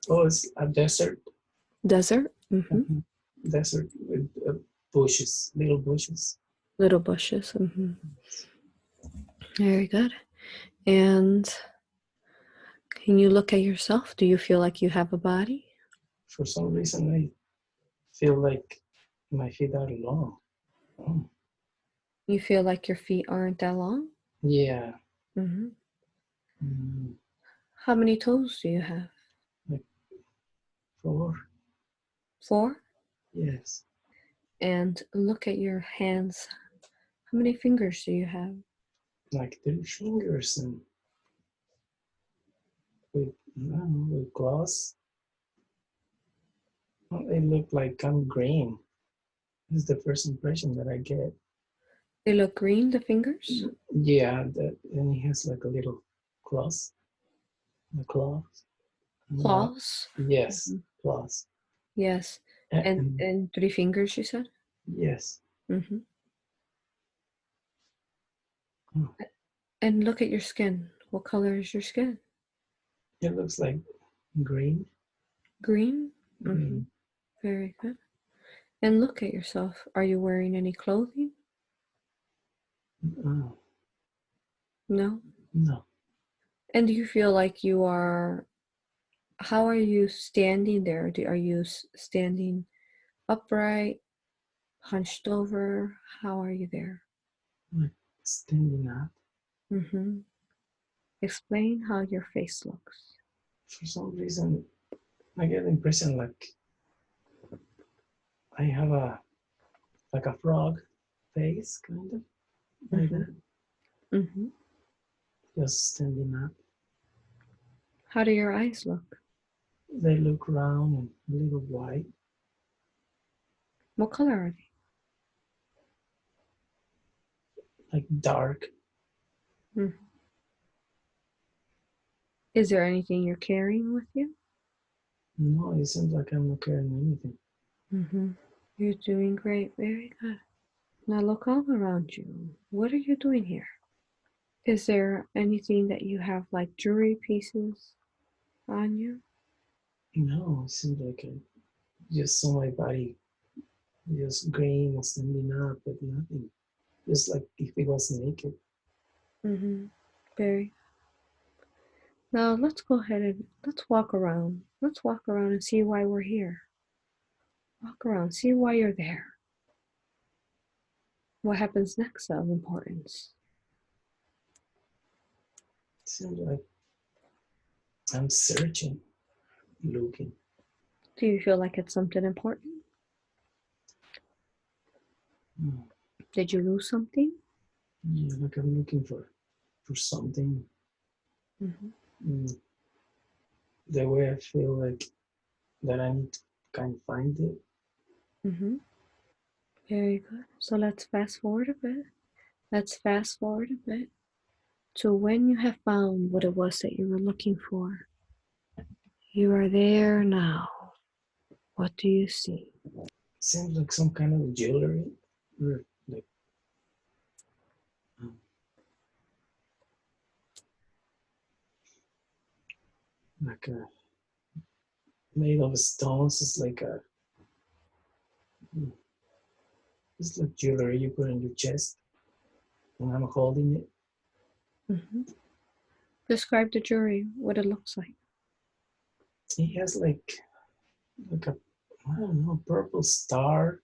Oh, it's a desert. Desert? Mm-hmm. Mhm. Desert with bushes, little bushes. Little bushes. Mm-hmm. Very good. And can you look at yourself? Do you feel like you have a body? For some reason, I feel like my feet are long. Oh. You feel like your feet aren't that long? Yeah. Mm-hmm. Mm, How many toes do you have? like 4. 4? Yes. And look at your hands. How many fingers do you have? Like 3 fingers and with, I don't know, with claws. Well, they look like I'm green. This is the first impression that I get. They look green, the fingers? Yeah, and he has like a little claws. The claws. Claws? Yes, Mm-hmm. claws. Yes. And And 3 fingers, you said? yes. Mm-hmm. Oh, And look at your skin. What color is your skin? it looks like green. Green? Mm-hmm. Green. Very good. And look at yourself. Are you wearing any clothing? Oh, No. no. And do you feel like you are, how are you standing there? Are you standing upright, hunched over? How are you there? Like standing up. Mm-hmm. Explain how your face looks. For some reason, I get the impression like I have a frog face, kind of like Mm-hmm. that. Mm-hmm. Just standing up. How do your eyes look? They look round and a little white, What color are they? like dark. Mm-hmm. Is there anything you're carrying with you? No, it seems like I'm not carrying anything. Mm-hmm. You're doing great. Very good. Now look all around you. What are you doing here? Is there anything that you have like jewelry pieces on you? No, it seems like I just saw my body just green and standing up, but nothing. Just like if it was naked. Mm-hmm. Very. Now let's go ahead and let's walk around. Let's walk around and see why we're here. Walk around, see why you're there. What happens next of importance? It seems like I'm searching, looking. Do you feel like it's something important? Mm, Did you lose something? yeah, like I'm looking for something. Mm-hmm. Mm, the way I feel like that I need to kind of find it. Mm-hmm. Very good. So let's fast forward a bit. Let's fast forward a bit to when you have found what it was that you were looking for. You are there now. What do you see? Seems like some kind of jewelry, or um, like a made of stones. It's like a mm, it's like jewelry you put in your chest, and I'm holding it. Mm-hmm. Describe the jewelry, what it looks like. It has like a, I don't know, purple star,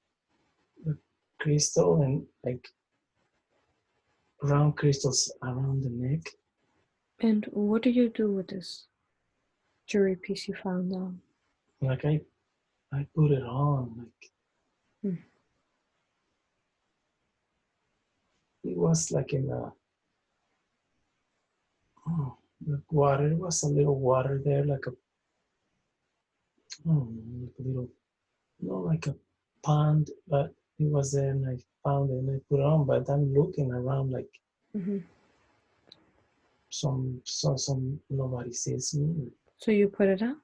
a crystal, and like round crystals around the neck. And what do you do with this jewelry piece you found now? Like I put it on. Like Mm. it was like in a oh, like water. It was a little water there, like a oh, like a little not like a pond, but it was there, and I found it and I put it on. But I'm looking around like Mm-hmm. some nobody sees me. So you put it on.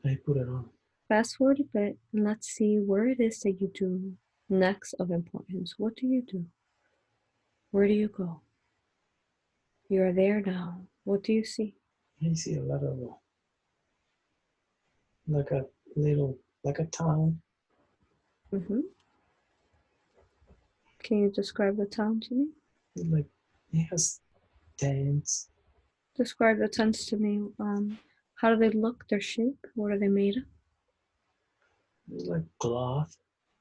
I put it on. Fast forward a bit and let's see where it is that you do next of importance. What do you do? Where do you go? You are there now. What do you see? I see a lot of like a little, like a town. Mm-hmm. Can you describe the town to me? Like it has tents. Describe the tents to me. How do they look? Their shape? What are they made of? Like cloth.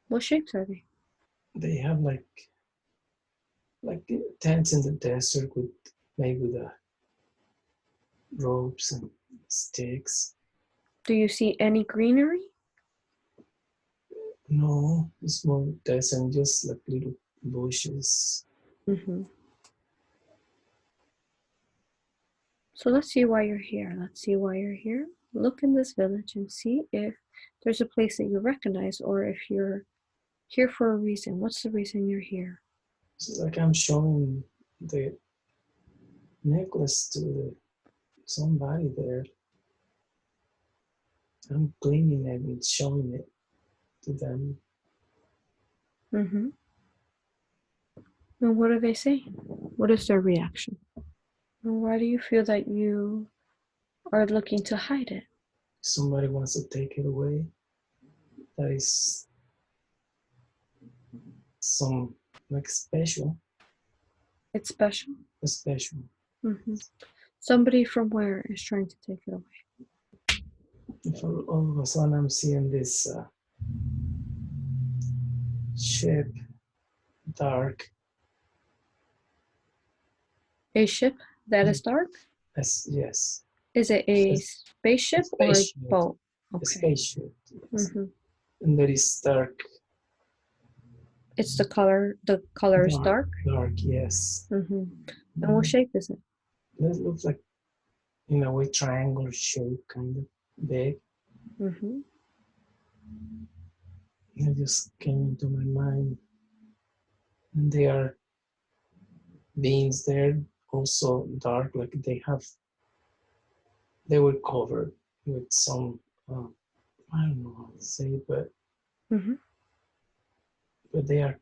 What shapes are they? They have like tents in the desert with made with ropes and sticks. Do you see any greenery? No, it's more desert, just like little bushes. Mm-hmm. So let's see why you're here. Let's see why you're here. Look in this village and see if there's a place that you recognize or if you're here for a reason. What's the reason you're here? It's like I'm showing the necklace to somebody there. I'm cleaning it and showing it to them. Mm-hmm. And what do they say? What is their reaction? And why do you feel that you are looking to hide it? Somebody wants to take it away. That is some like special, It's special. special. Mm-hmm. Somebody from where is trying to take it away? If all of a sudden I'm seeing this ship, dark. A ship that is dark? Yes, Is it a a spaceship or a spaceship, boat? a Okay. spaceship. Yes. Mm-hmm. And that is dark, It's the color. The color is dark. dark. Yes. Mm-hmm. And what shape is it? That looks like in a way triangular shape, kind of big. Mm-hmm. It just came into my mind. And they are beings there, also dark, like they were covered with some, I don't know how to say, Mm-hmm. but they are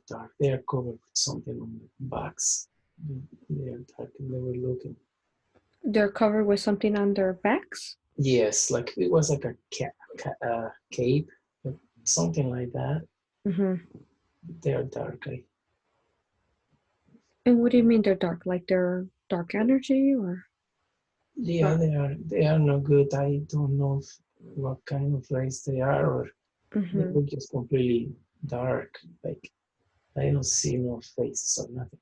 dark. They are covered with something on the backs. They are dark, and they were looking. They're covered with something on their backs. Yes, like it was like a cape, something like that. Mm-hmm. They are dark. And what do you mean they're dark? Like they're dark energy or? Yeah, they are no good. I don't know what kind of race they are, or they Mm-hmm. were just completely dark. Like I don't see no faces or nothing.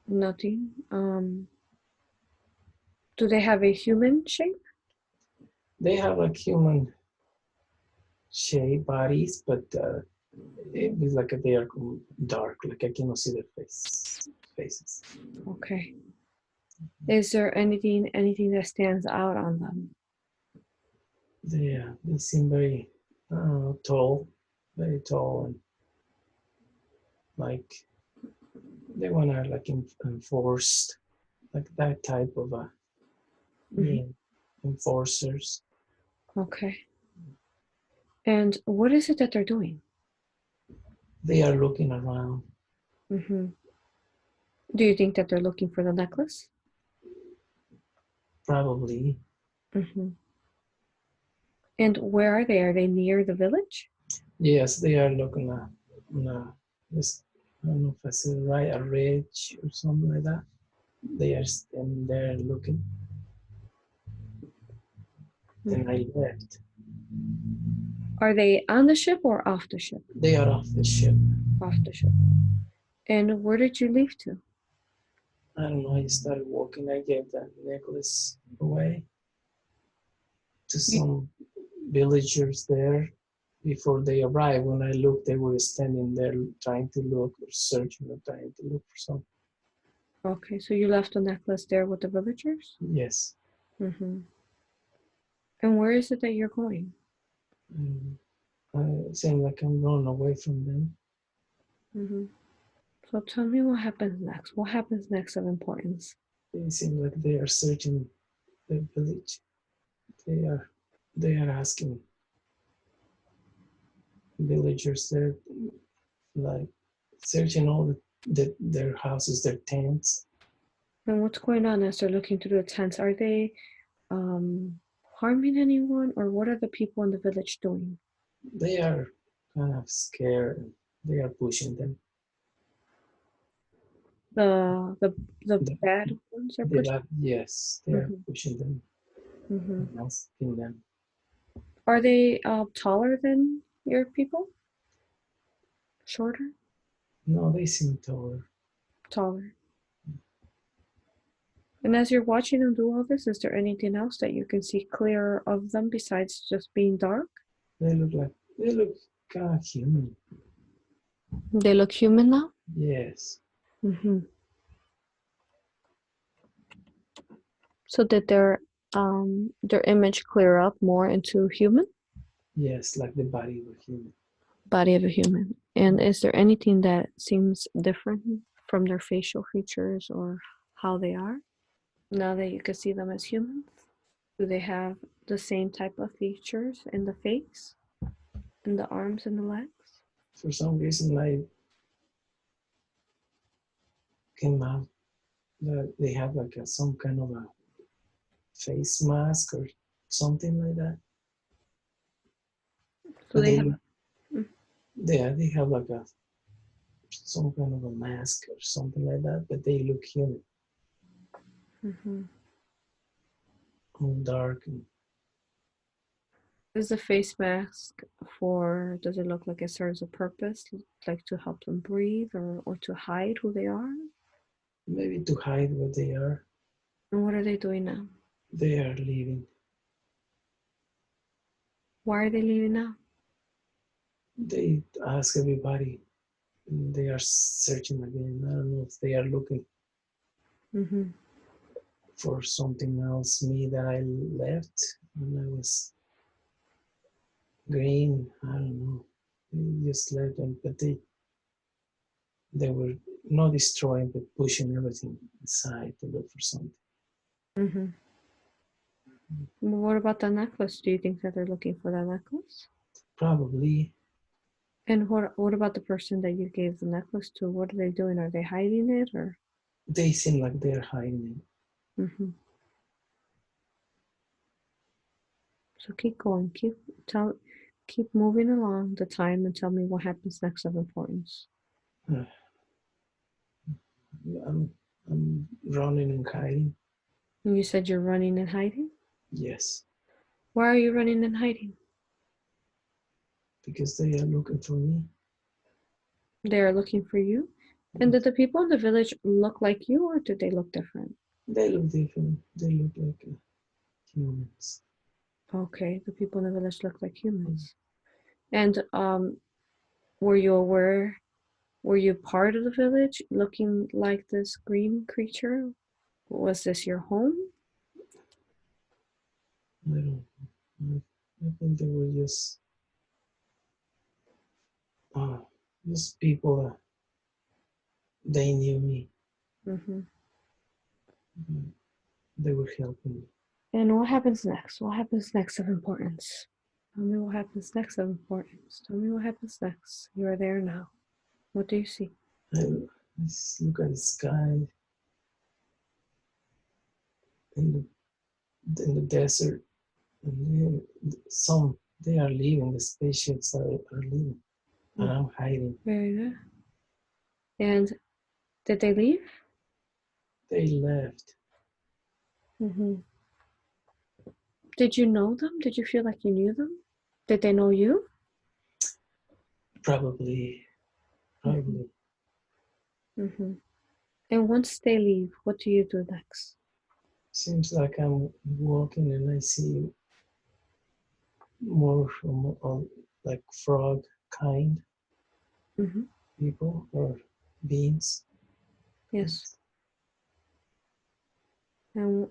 Nothing. Do they have a human shape? They have like human shape bodies, but it is like they are dark. Like I cannot see their faces. Okay. Is there anything that stands out on them? They seem very tall, very tall, and like they wanna like enforce like that type of Mm-hmm. yeah, enforcers. Okay. And what is it that they're doing? They are looking around. Mm-hmm. Do you think that they're looking for the necklace? Probably. Mm-hmm. And where are they? Are they near the village? Yes, they are looking on this, I don't know if I said right, a ridge or something like that. They are standing there looking, and Mm-hmm. I left. Are they on the ship or off the ship? They are off the ship. Off the ship. And where did you leave to? I don't know. I started walking. I gave that necklace away to You, some villagers there before they arrived. When I looked, they were standing there trying to look or searching or trying to look for something. okay, so you left the necklace there with the villagers? Yes. Mm-hmm. And where is it that you're going? And it seemed like I'm running away from them. Mm-hmm. So tell me what happens next. What happens next of importance? They seem like they are searching the village. They are they are asking villagers there, like searching all their houses, their tents. And what's going on as they're looking through the tents? Are they um, harming anyone, or what are the people in the village doing? They are kind of scared. They are pushing them. The The, bad ones are pushing. yes, they are pushing them. And asking them. Are they taller than your people? Shorter? No, they seem taller. Taller. And as you're watching them do all this, is there anything else that you can see clearer of them besides just being dark? They look kind of human. They look human now? Yes. So did their image clear up more into human? Yes, like the body of a human. Body of a human. And is there anything that seems different from their facial features or how they are? Now that you can see them as humans, do they have the same type of features in the face, in the arms and the legs? For some reason, I came out that they have like some kind of a face mask or something like that. So they have. They have like some kind of a mask or something like that, but they look human. All dark. Is the face mask does it look like it serves a purpose, like to help them breathe or to hide who they are? Maybe to hide what they are. And what are they doing now? They are leaving. Why are they leaving now? They ask everybody. They are searching again. I don't know if they are looking for something else. Me that I left when I was green. I don't know. They just left them, but they were not destroying, but pushing everything inside to look for something. What about the necklace? Do you think that they're looking for that necklace? Probably. And what about the person that you gave the necklace to? What are they doing? Are they hiding it or? They seem like they're hiding it. So keep going. Keep moving along the time and tell me what happens next of importance. I'm running and hiding. And you said you're running and hiding? Yes. Why are you running and hiding? Because they are looking for me. They are looking for you? And did the people in the village look like you or did they look different? They look different. They look like humans. Okay, the people in the village look like humans. And were you part of the village looking like this green creature? Was this your home? I don't know. I think they were just people that they knew me. They were helping me. And what happens next? What happens next of importance? Tell me what happens next of importance. Tell me what happens next. You are there now. What do you see? I just look at the sky in the desert. And they are leaving. The spaceships are leaving. And I'm hiding. Very good. And did they leave? They left. Did you know them? Did you feel like you knew them? Did they know you? Probably. And once they leave, what do you do next? Seems like I'm walking and I see more from like frog kind people or beings. Yes. And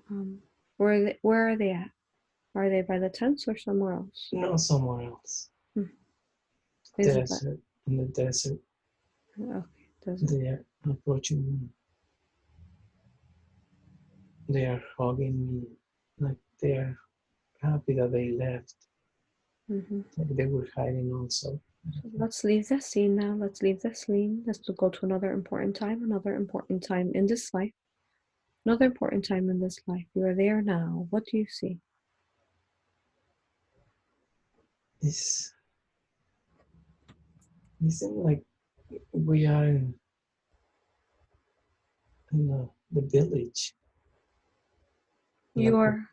where are they at? Are they by the tents or somewhere else? No, somewhere else. Desert. In the desert. Okay, desert. They are approaching me. They are hugging me. Like they are happy that they left. Like they were hiding also. So let's leave that scene now. Let's leave that scene. Let's go to another important time in this life. Another important time in this life. You are there now. What do you see? It's, it seems like we are in the village. You Like, are.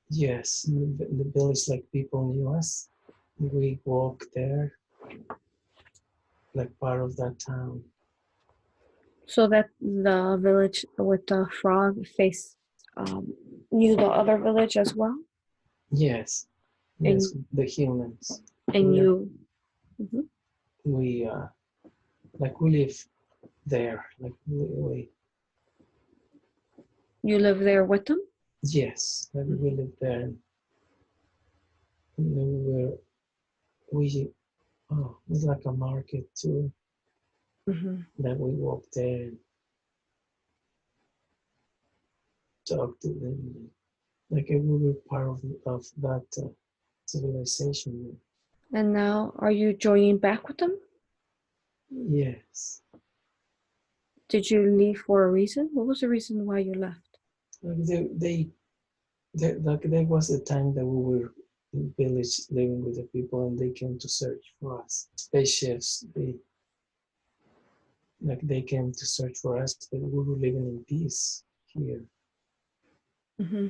yes, in the village, like people knew us. We walk there, like part of that town. So that the village with the frog face knew the other village as well? Yes, yes, And the humans. and We are, you mhm. we like we live there. Like You live there with them? yes, like we live there. And then we oh, it's like a market too. Mm-hmm. That we walk there and talk to them. Like we were part of that civilization. And now are you joining back with them? Yes, Did you leave for a reason? What was the reason why you left? like like there was a time that we were in village living with the people, and they came to search for us. Spaceships, they came to search for us, but we were living in peace here. Mm-hmm.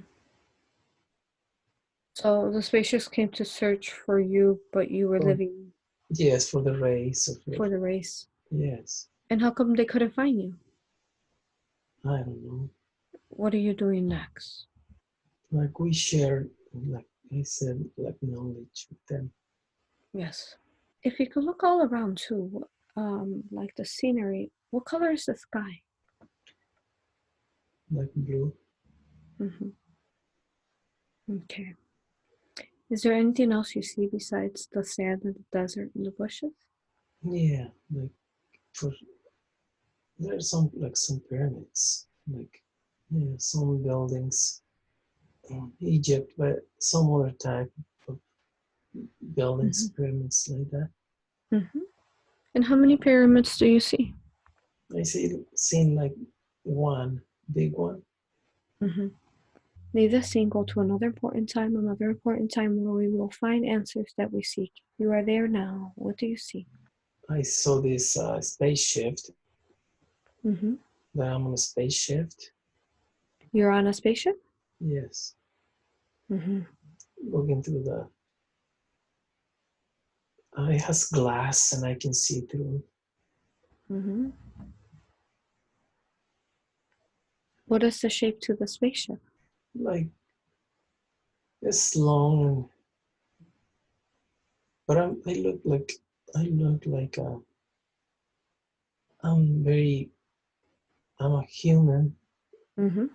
So the spaceships came to search for you, but you were For, living yes, for the race of for the race. yes. And how come they couldn't find you? I don't know. What are you doing next? Like we shared, like I said, like knowledge with them. Yes. If you could look all around too, like the scenery, what color is the sky? Like blue. Mm-hmm. Okay. Is there anything else you see besides the sand and the desert and the bushes? Yeah, like for there's some pyramids, like yeah, some buildings in Egypt, but some other type of buildings, Mm-hmm. pyramids like that. Mm-hmm. And how many pyramids do you see? I seen like one big one. Mm-hmm. Leave this scene, go to another important time where we will find answers that we seek. You are there now. What do you see? I saw this spaceship. Mm-hmm. That I'm on a spaceship. You're on a spaceship? Yes, Mm-hmm. looking through the. It has glass and I can see through. Mm-hmm. What is the shape to the spaceship? Like it's long, but I look like I'm very I'm a human, Mm-hmm.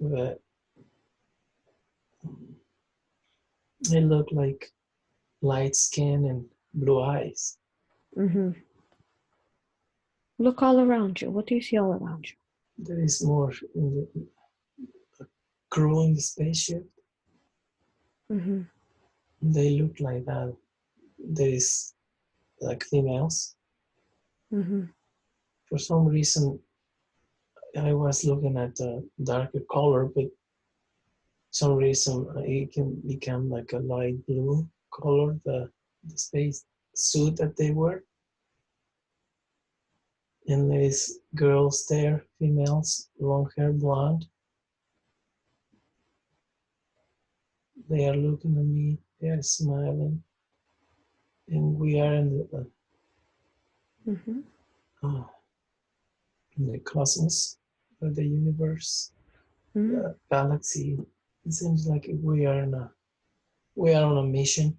but I look like light skin and blue eyes. Mm-hmm. Look all around you. What do you see all around you? There is more in the crew in the spaceship. Mm-hmm. They look like that. There is like females. Mm-hmm. For some reason, I was looking at a darker color, but some reason it can become like a light blue color. The space suit that they wear, and there is girls there, females, long hair, blonde. They are looking at me. They are smiling, and we are Mm-hmm. uh, in the cosmos, or the universe, Mm-hmm. the galaxy. It seems like we are on a mission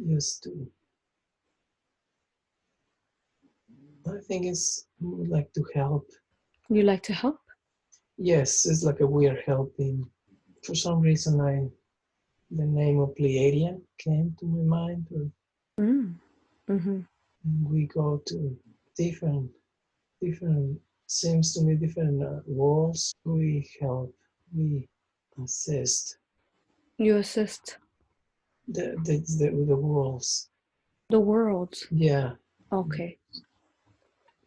just to. I think it's like to help. You like to help? Yes, it's like we are helping. For some reason, the name of Pleiadian came to my mind. Mm. Mm-hmm. We go to different, different. Seems to me different worlds. We help. We assist You assist the worlds. the world. Yeah, Okay.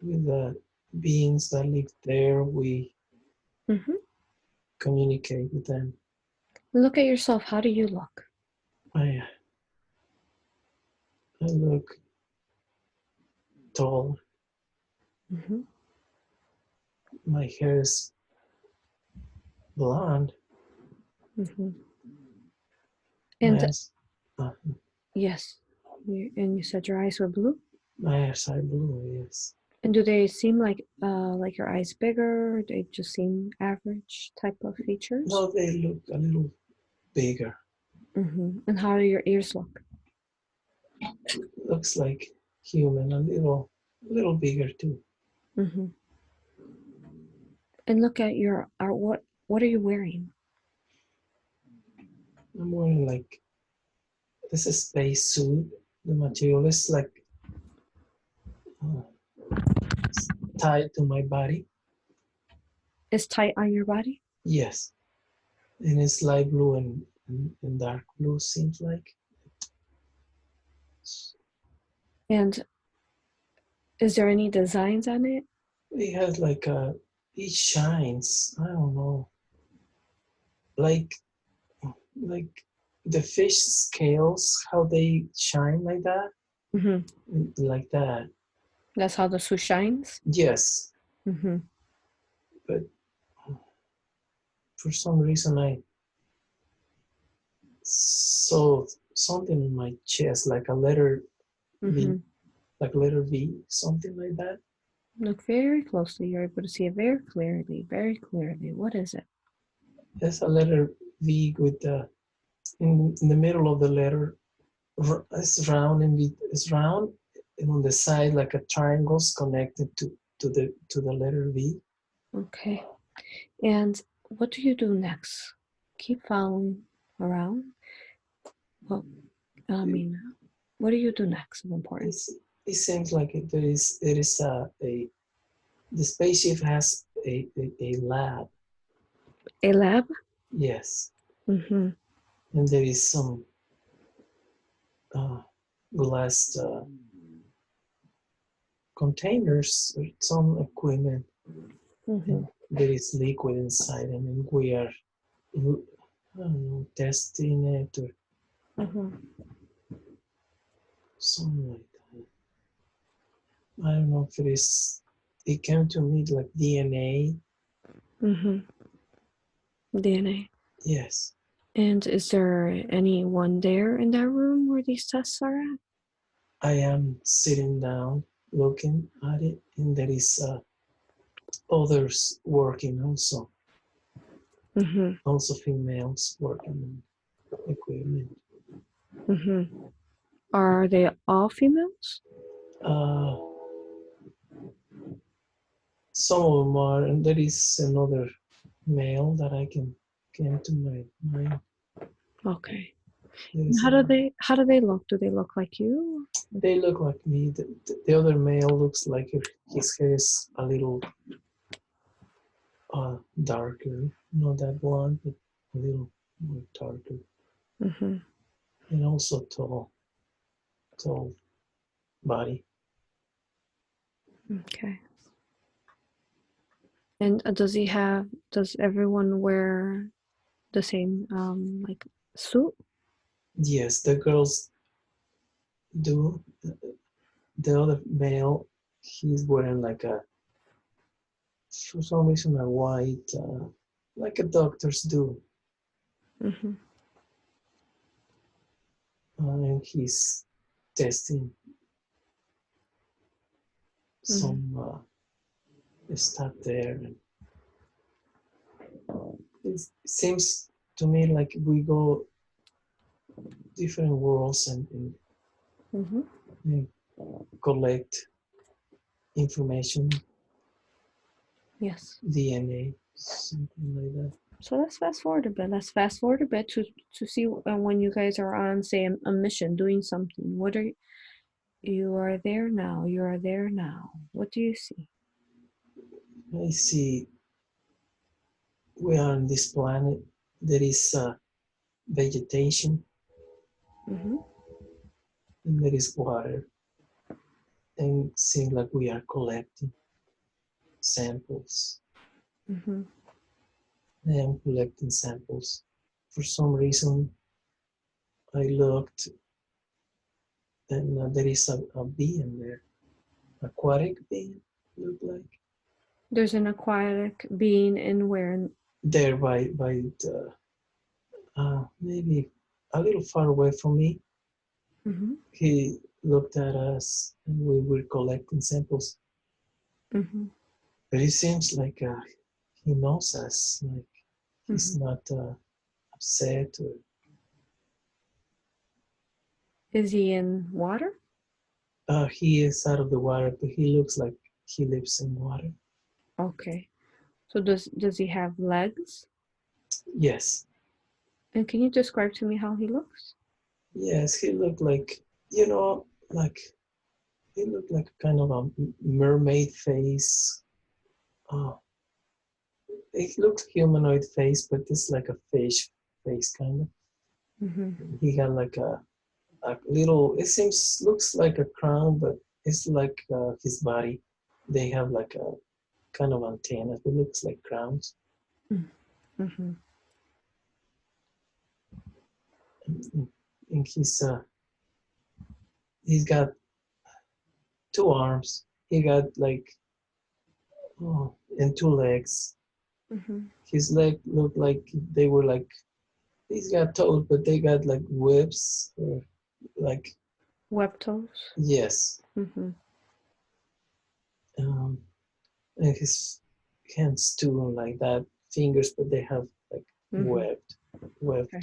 with the beings that live there, we Mm-hmm. communicate with them. Look at yourself. How do you look? I I look tall. Mm-hmm. My hair is blonde. Mm-hmm. My And eyes, uh, yes, and you said your eyes were blue. my eyes are blue. Yes. And do they seem like your eyes bigger? Or they just seem average type of features? No, they look a little bigger. Mm-hmm. And how do your ears look? Looks like human, a little bigger too. Mm-hmm. And look at your what are you wearing? I'm wearing like this is space suit. The material is like uh, tied to my body. It's tight on your body? Yes, and it's light blue and dark blue. Seems like And is there any designs on it? it has like it shines. I don't know, like like the fish scales, how they shine like that, Mm-hmm. like that. That's how the suit shines? Yes, Mm-hmm. but for some reason I saw something in my chest, like a letter Mm-hmm. V, like letter V, something like that. Look very closely. You're able to see it very clearly, very clearly. What is it? There's a letter V with the in the middle of the letter. It's round and it's round, and on the side like a triangles connected to the letter V. Okay. And what do you do next? Keep following around? Well, I mean, what do you do next of importance? It seems like there is a the spaceship has a lab. A lab? Yes, Mm-hmm. and there is some glass containers with some equipment, Mm-hmm. and there is liquid inside, and we are I don't know, testing it or Mm-hmm. something like that. I don't know if it is. It came to me like DNA. Mm-hmm. DNA. Yes, And is there anyone there in that room where these tests are at? I am sitting down looking at it, and there is others working also, Mm-hmm. also females working on equipment. Mm-hmm. Are they all females? Uh, some of them are, and there is another male that I can came to my mind. Okay. There And is how do they look? Do they look like you? they look like me. The other male looks like his hair is a little darker, not that blonde, but a little more darker, Mm-hmm. and also tall body. Okay. And does everyone wear the same like suit? Yes, the girls do. The other male, he's wearing like a, for some reason, a white, like a doctors do, Mm-hmm. and he's testing Mm-hmm. some stuff there. And it seems to me like we go different worlds Mm-hmm. and collect information, Yes. DNA, something like that. So let's fast forward a bit. Let's fast forward a bit to see when you guys are on, say, a mission, doing something. What are you are there now? You are there now. What do you see? I see we are on this planet. There is vegetation Mm-hmm. and there is water, and seems like we are collecting samples. Mm-hmm. I am collecting samples. For some reason, I looked and there is a being there, aquatic being, look like. There's an aquatic being in where? There by the, maybe a little far away from me. Mm-hmm. He looked at us and we were collecting samples. Mm-hmm. But it seems like he knows us, like he's Mm-hmm. not upset. Or, Is he in water? he is out of the water, but he looks like he lives in water. Okay. So does he have legs? Yes, And can you describe to me how he looks? yes, he looked like, you know, like he looked like kind of a mermaid face. Uh, it looked humanoid face, but it's like a fish face kind of. Mm-hmm. He had like a little. It seems looks like a crown, but it's like his body. They have like a kind of antennas. It looks like crowns. Mm-hmm. And he's got two arms. He got like and two legs. Mm-hmm. His leg looked like they were like he's got toes, but they got like whips or like Web toes. yes. Mm-hmm. Um, and his hands too are like that. Fingers, but they have like Mm-hmm. webbed Okay.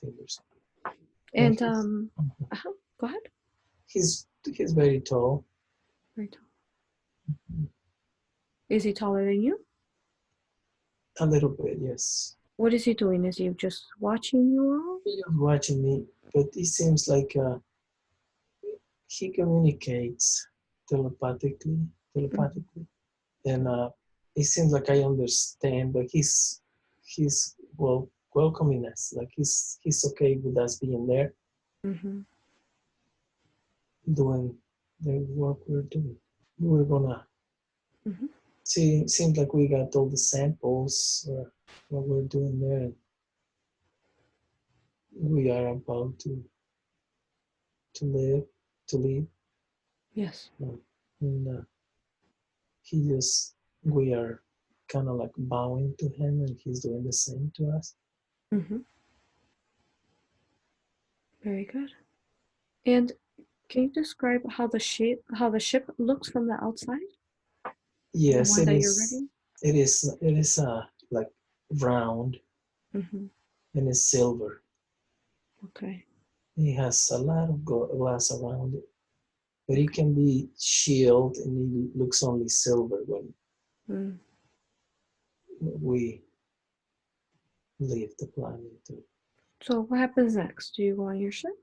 fingers. And And go ahead. he's very tall. Very tall. Is he taller than you? A little bit, yes. What is he doing? Is he just watching you all? He was watching me, but it seems like he communicates telepathically, Mm-hmm. telepathically, and it seems like I understand. But he's welcoming us. Like he's okay with us being there, Mm-hmm. doing the work we're doing. We're gonna Mm-hmm. see. Seems like we got all the samples. What we're doing there. And we are about to live, to leave. Yes. And he just, we are kind of like bowing to him and he's doing the same to us. Mm-hmm. Very good. And can you describe how the ship looks from the outside? The Yes, one that you're reading? it is like round Mm-hmm. and it's silver. Okay. It has a lot of glass around it, but it can be shielded and it looks only silver when Mm. we leave the planet. So what happens next? Do you go on your ship?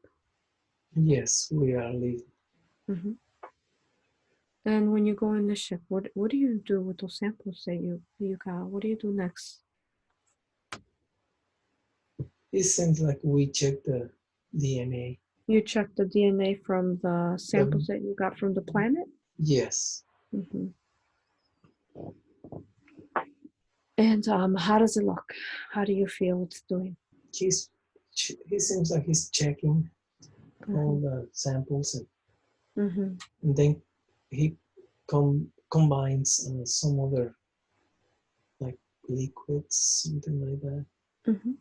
Yes, we are leaving. Mm-hmm. And when you go in the ship, what do you do with those samples that you got? What do you do next? It seems like we check the DNA. You check the DNA from the The, samples that you got from the planet? yes, Mm-hmm. And how does it look? How do you feel it's doing? he's he seems like he's checking all Mm-hmm. the samples Mm-hmm. and then he combines some other like liquids, something like that. Mm-hmm.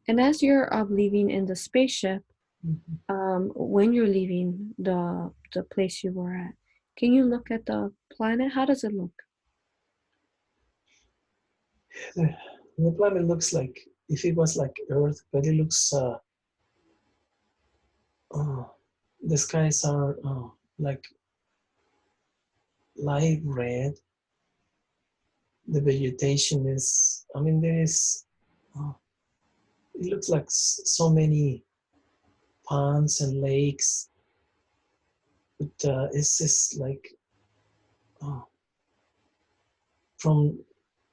And as you're leaving in the spaceship, Mhm. when you're leaving the place you were at, can you look at the planet? How does it look? The planet looks like if it was like Earth, but it looks uh, the skies are like light red. The vegetation is, I mean, there is. It looks like so many ponds and lakes, but it's just like uh, from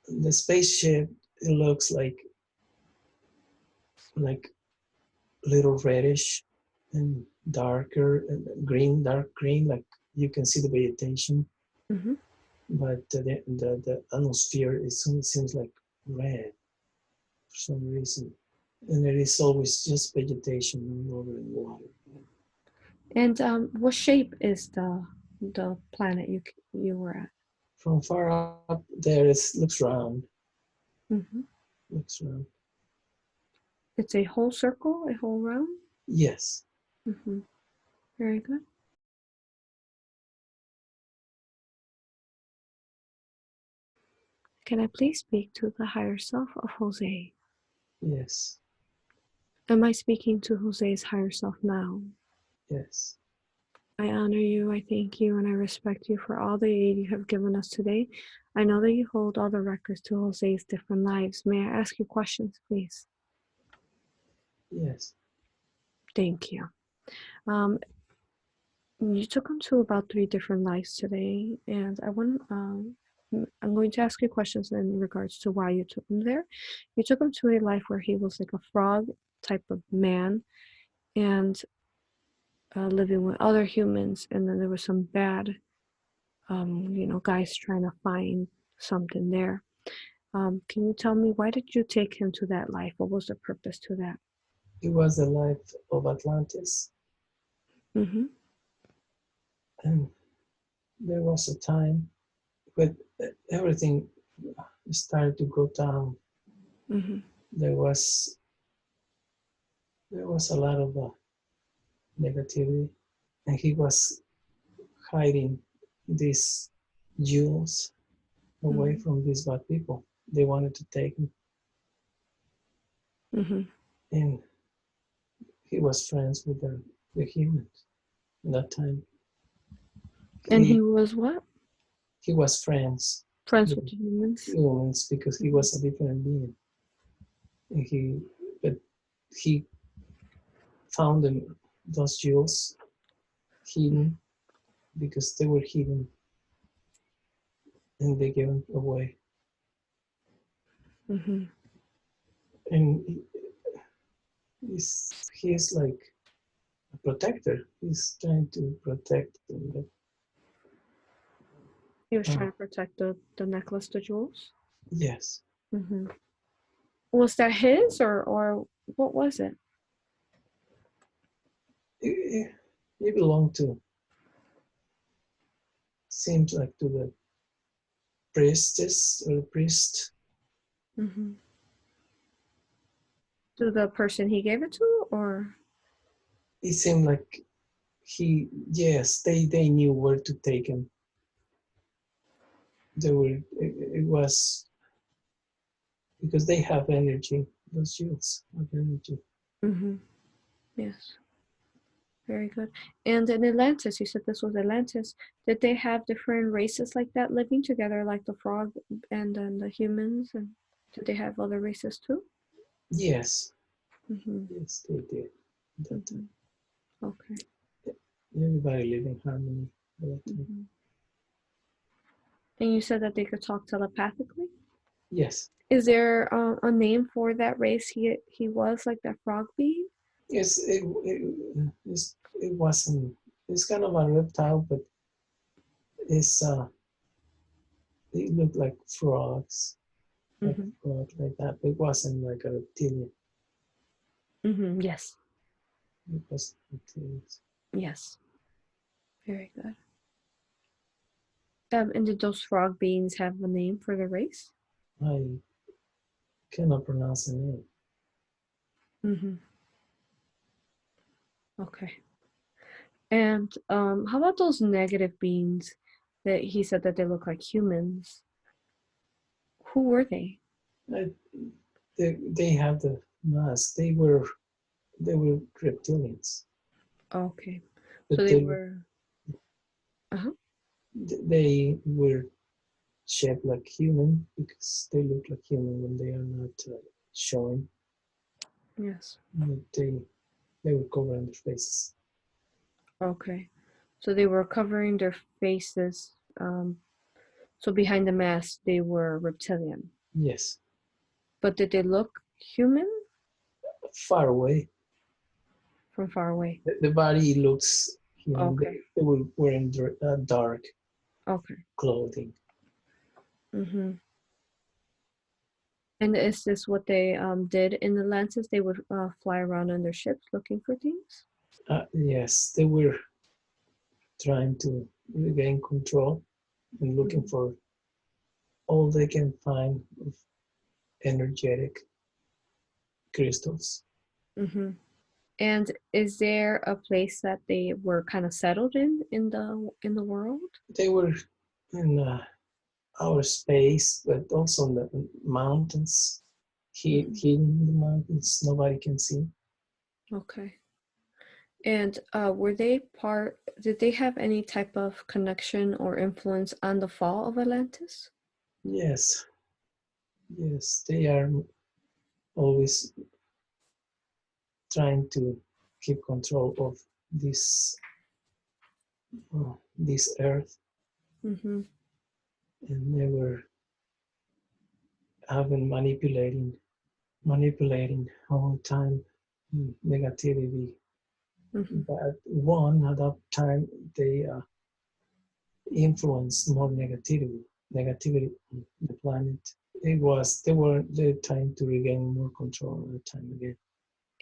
the spaceship. It looks like little reddish and darker and green, dark green. Like you can see the vegetation, Mm-hmm. but the atmosphere seems like red for some reason, and there is always just vegetation all over the water. And what shape is the planet you were at? From far up there, it looks round. Mm-hmm. Looks round. It's a whole circle, a whole round? Yes. Mm-hmm. Very good. Can I please speak to the higher self of Jose? Yes. Am I speaking to Jose's higher self now? Yes. I honor you, I thank you, and I respect you for all the aid you have given us today. I know that you hold all the records to Jose's different lives. May I ask you questions, please? Yes. Thank you. You took him to about 3 different lives today, and I'm going to ask you questions in regards to why you took him there. You took him to a life where he was like a frog type of man, and living with other humans, and then there was some bad, guys trying to find something there. Can you tell me, why did you take him to that life? What was the purpose to that? It was the life of Atlantis. Mm-hmm. And there was a time when everything started to go down. Mm-hmm. There was a lot of negativity, and he was hiding these jewels away Mm-hmm. from these bad people. They wanted to take him, Mm-hmm. and he was friends with the humans at that time. And he He was what? he was friends Friends with with the humans? humans because he Mm-hmm. was a different being. And but he found them, those jewels hidden because they were hidden, and they gave them away. Mm-hmm. And he's like a protector. He's trying to protect them. But, He was trying to protect the necklace, the jewels? yes, Mm-hmm. Was that his, or what was it? it, it belonged to, seems like, to the priestess or the priest. Mm-hmm. To the person he gave it to, or? It seemed like yes, they knew where to take him. It was because they have energy. Those shields have energy. Mm-hmm. Yes. Very good. And in Atlantis, you said this was Atlantis. Did they have different races like that living together, like the frog and then the humans? And did they have other races too? Yes, Mm-hmm. yes, they did. That Mm-hmm. time. Okay. Everybody lived in harmony at that time. Mm-hmm. And you said that they could talk telepathically. Yes, Is there a name for that race he was, like that frog being? yes, it wasn't. It's kind of a reptile, but it's it looked like Mm-hmm. frog, like that. It wasn't like a reptilian. Mm-hmm. Yes. It was reptilians. Yes. Very good. And did those frog beings have a name for the race? I cannot pronounce the name. Mm-hmm. Okay. And how about those negative beings that he said that they look like humans? Who were they? I, they have the mask. They were reptilians, Okay. So but they were. Uh-huh. they were shaped like human because they look like human when they are not showing. Yes. But they were covering their faces. Okay. So they were covering their faces. So behind the mask, they were reptilian. Yes, But did they look human far away. from far away? The body looks human. Okay. They were wearing dark Okay. clothing. Mm-hmm. And is this what they did in Atlantis? They would fly around on their ships looking for things? Yes, they were trying to regain control and looking Mhm. for all they can find of energetic crystals. Mhm. And is there a place that they were kind of settled in the world? They were in outer space, but also in the mountains, Mhm. hidden in the mountains, nobody can see. Okay. And were they part? Did they have any type of connection or influence on the fall of Atlantis? Yes, yes, they are always trying to keep control of this earth, Mm-hmm. and they were having manipulating all the time negativity. Mm-hmm. But one at that time they influenced more negativity on the planet. They were trying to regain more control at the time again.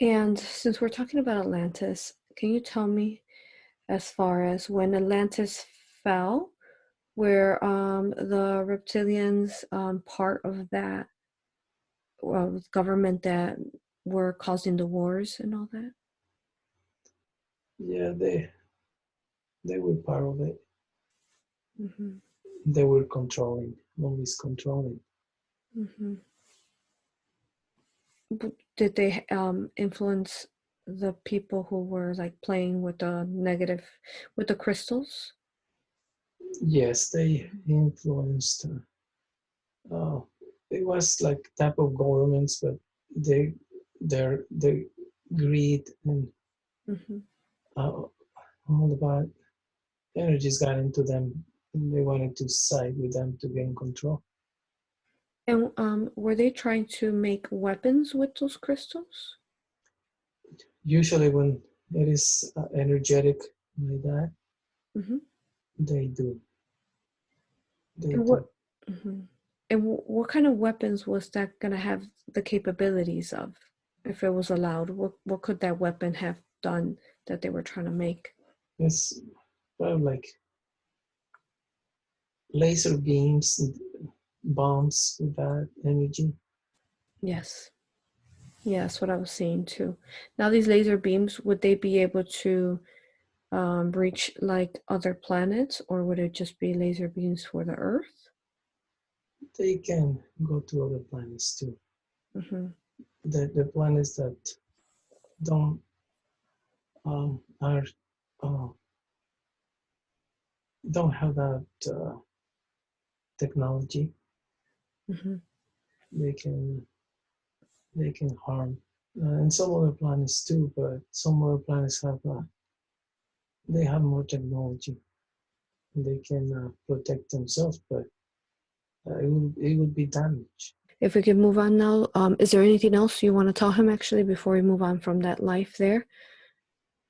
And since we're talking about Atlantis, can you tell me as far as when Atlantis fell, where the reptilians part of that government that were causing the wars and all that? Yeah, they were part of it. Mm-hmm. They were controlling, always controlling. Mm-hmm. But did they influence the people who were like playing with the negative, with the crystals? Yes, they influenced. Uh, it was like type of governments, but they their greed and Mm-hmm. uh, all about energies got into them, and they wanted to side with them to gain control. And were they trying to make weapons with those crystals? Usually, when it is energetic like that, Mm-hmm. they do. They And do. mhm. And what kind of weapons was that gonna have the capabilities of, if it was allowed? What could that weapon have done that they were trying to make? It's like laser beams, and bombs with that energy. Yes. Yeah, that's what I was saying too. Now these laser beams, would they be able to reach like other planets, or would it just be laser beams for the Earth? They can go to other planets too. Mm-hmm. The planets that don't are uh, don't have that technology, Mm-hmm. they can they can harm. And some other planets too, but some other planets have they have more technology. They can protect themselves, but it would be damage. If we could move on now, is there anything else you want to tell him actually before we move on from that life there?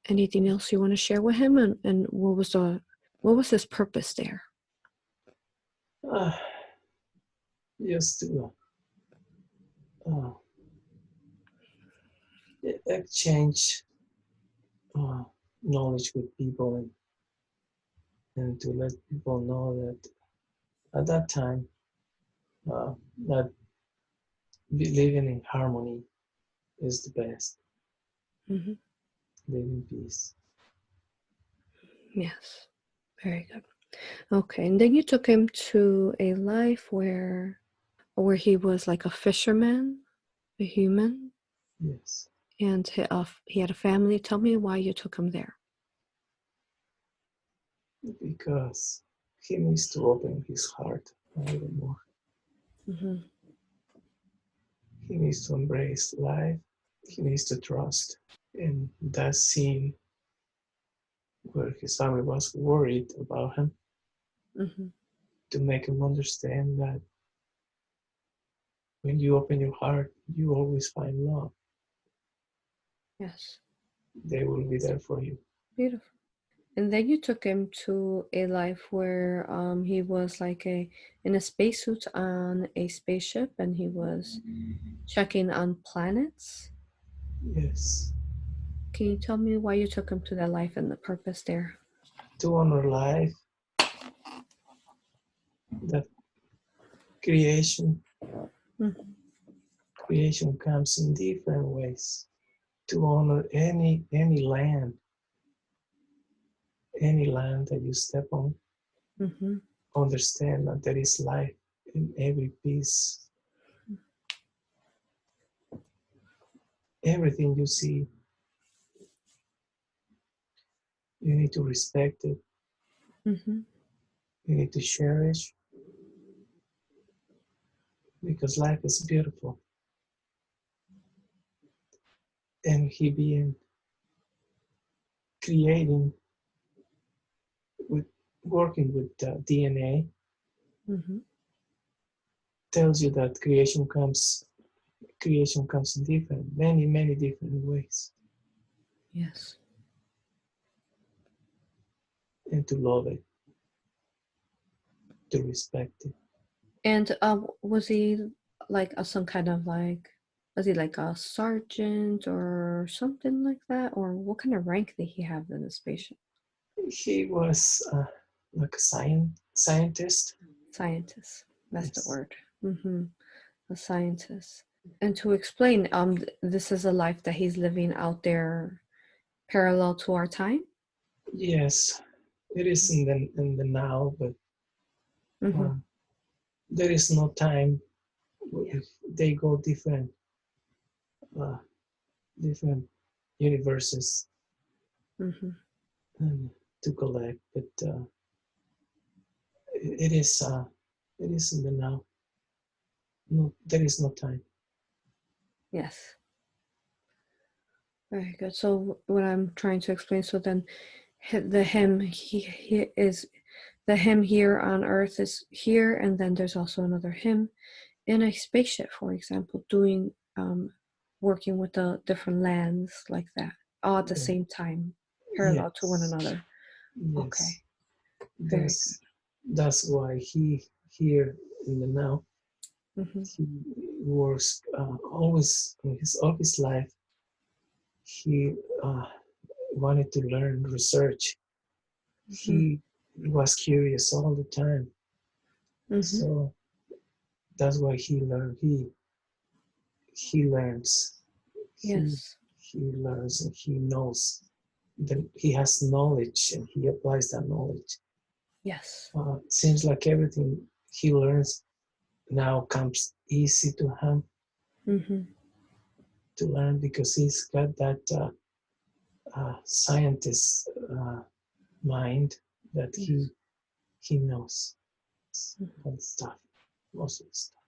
Anything else you want to share with him, and what was his purpose there? Uh, just to uh, exchange uh, knowledge with people and to let people know that at that time uh, that living in harmony is the best. Mm-hmm. Live in peace. Yes, very good. Okay, and then you took him to a life where he was like a fisherman, a human, Yes, and he had a family. Tell me why you took him there. because he needs to open his heart a little more. Mm-hmm. He needs to embrace life. He needs to trust. And that scene where his family was worried about him Mm-hmm. to make him understand that when you open your heart, you always find love. Yes, They will be there for you. beautiful. And then you took him to a life where he was like a in a spacesuit on a spaceship, and he was checking on planets. Yes. Can you tell me why you took him to that life and the purpose there? To honor life, that creation Mhm. creation comes in different ways. To honor any land, any land that you step on, Mhm. understand that there is life in every piece. Everything you see, you need to respect it. Mhm. You need to cherish because life is beautiful. And he being creating with working with DNA Mhm. tells you that creation comes in many different ways, Yes. and to love it, to respect it. And was he like some kind of like, was he like a sergeant or something like that, or what kind of rank did he have in the spaceship? He was like a scientist. Scientist. That's the Yes. word. Mm-hmm. A scientist. And to explain, this is a life that he's living out there parallel to our time. Yes, it is in the now, but Mm-hmm. um, there is no time. Yeah. If they go uh, different universes Mm-hmm. to collect, but it is in the now. No, there is no time. Yes. Very good. So what I'm trying to explain, so then the him he is the him here on Earth is here, and then there's also another him in a spaceship, for example, doing working with the different lands like that, all at the Yeah. same time, parallel to one Yes, another. Okay, yes. very good. That's why he here in the now Mm-hmm. he works always in his life. He wanted to learn research. Mm-hmm. He was curious all the time. Mm-hmm. So that's why he learned. He learns. He Yes. he learns and he knows. Then he has knowledge and he applies that knowledge. Yes. Seems like everything he learns now comes easy to him Mm-hmm. to learn because he's got that scientist mind that he Yes. he knows Mhm. all the stuff, most of the stuff.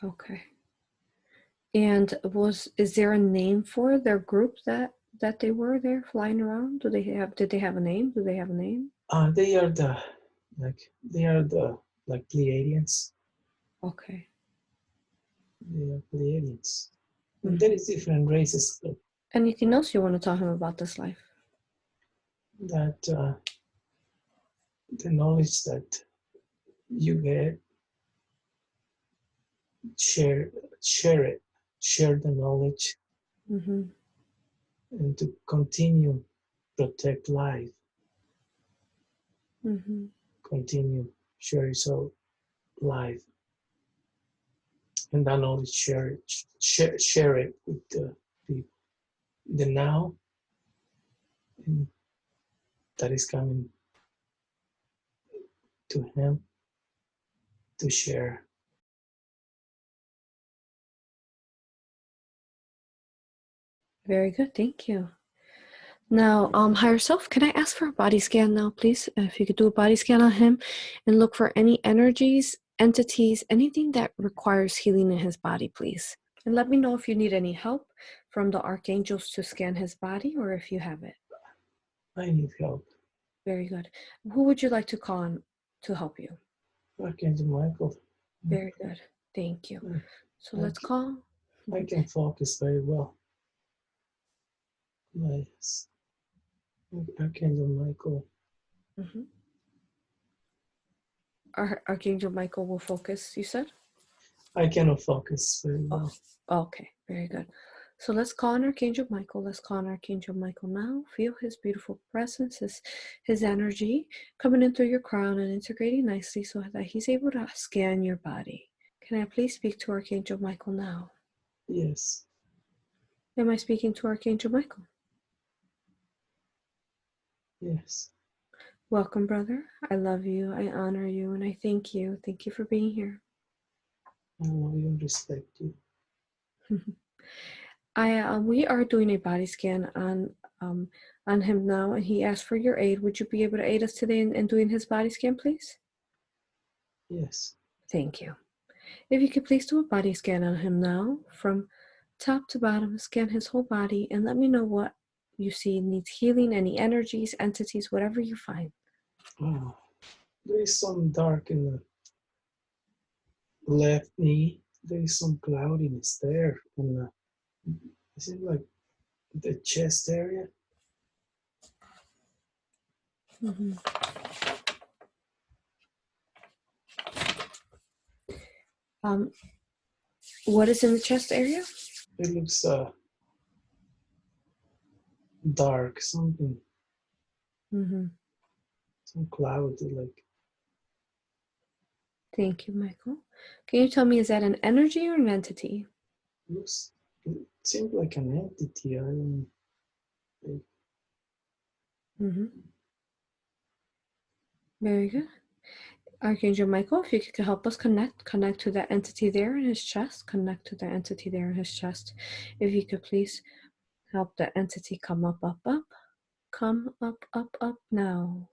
Okay. And is there a name for their group that they were there flying around? Did they have a name? Do they have a name? They are the like Pleiadians. Okay. They are Pleiadians. And there Mm-hmm. is different races, but Anything else you want to tell him about this life? that the knowledge that you get, share share it, share the knowledge, Mm-hmm. and to continue protect life, Mm-hmm. continue cherish our life, and that knowledge share it with the people. The now and that is coming to him to share. Very good. Thank you. Now, higher self, can I ask for a body scan now, please? If you could do a body scan on him and look for any energies, entities, anything that requires healing in his body, please. And let me know if you need any help from the archangels to scan his body or if you have it. I need help. Very good. Who would you like to call on to help you? Archangel Michael. Very good. Thank you. So I, let's call. I can focus very well. Nice. Archangel Michael. Mhm. Archangel Michael will focus, you said? I cannot focus very Oh, well. okay. Very good. So let's call on Archangel Michael. Let's call on Archangel Michael now. Feel his beautiful presence, his energy coming in through your crown and integrating nicely so that he's able to scan your body. Can I please speak to Archangel Michael now? Yes. Am I speaking to Archangel Michael? Yes. Welcome, brother. I love you. I honor you, and I thank you. Thank you for being here. I love you and respect you. We are doing a body scan on him now, and he asked for your aid. Would you be able to aid us today in doing his body scan, please? Yes. Thank you. If you could please do a body scan on him now, from top to bottom, scan his whole body, and let me know what you see needs healing, any energies, entities, whatever you find. Oh, there is some dark in the left knee. There is some cloudiness there, and is it like the chest area? Mm-hmm. What is in the chest area? It looks dark, something, Mm-hmm. some cloudy, like Thank you, Michael. Can you tell me, is that an energy or an entity? looks. It seems like an entity. I don't. Mm-hmm. Very good. Archangel Michael, if you could help us connect to that entity there in his chest, connect to the entity there in his chest. If you could please help the entity come up, up, up. Come up, up, up now.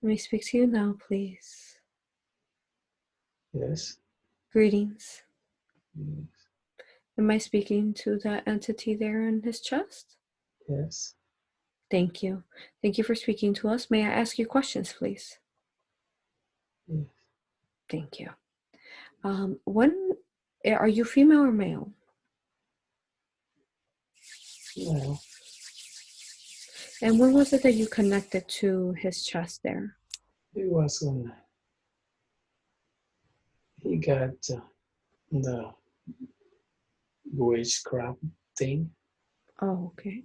Let me speak to you now, please. Yes. Greetings. Yes. Am I speaking to that entity there in his chest? Yes. Thank you. Thank you for speaking to us. May I ask you questions, please? Yes. Thank you. When are you female or male? No. And when was it that you connected to his chest there? It was when he got the witchcraft thing. Oh, okay.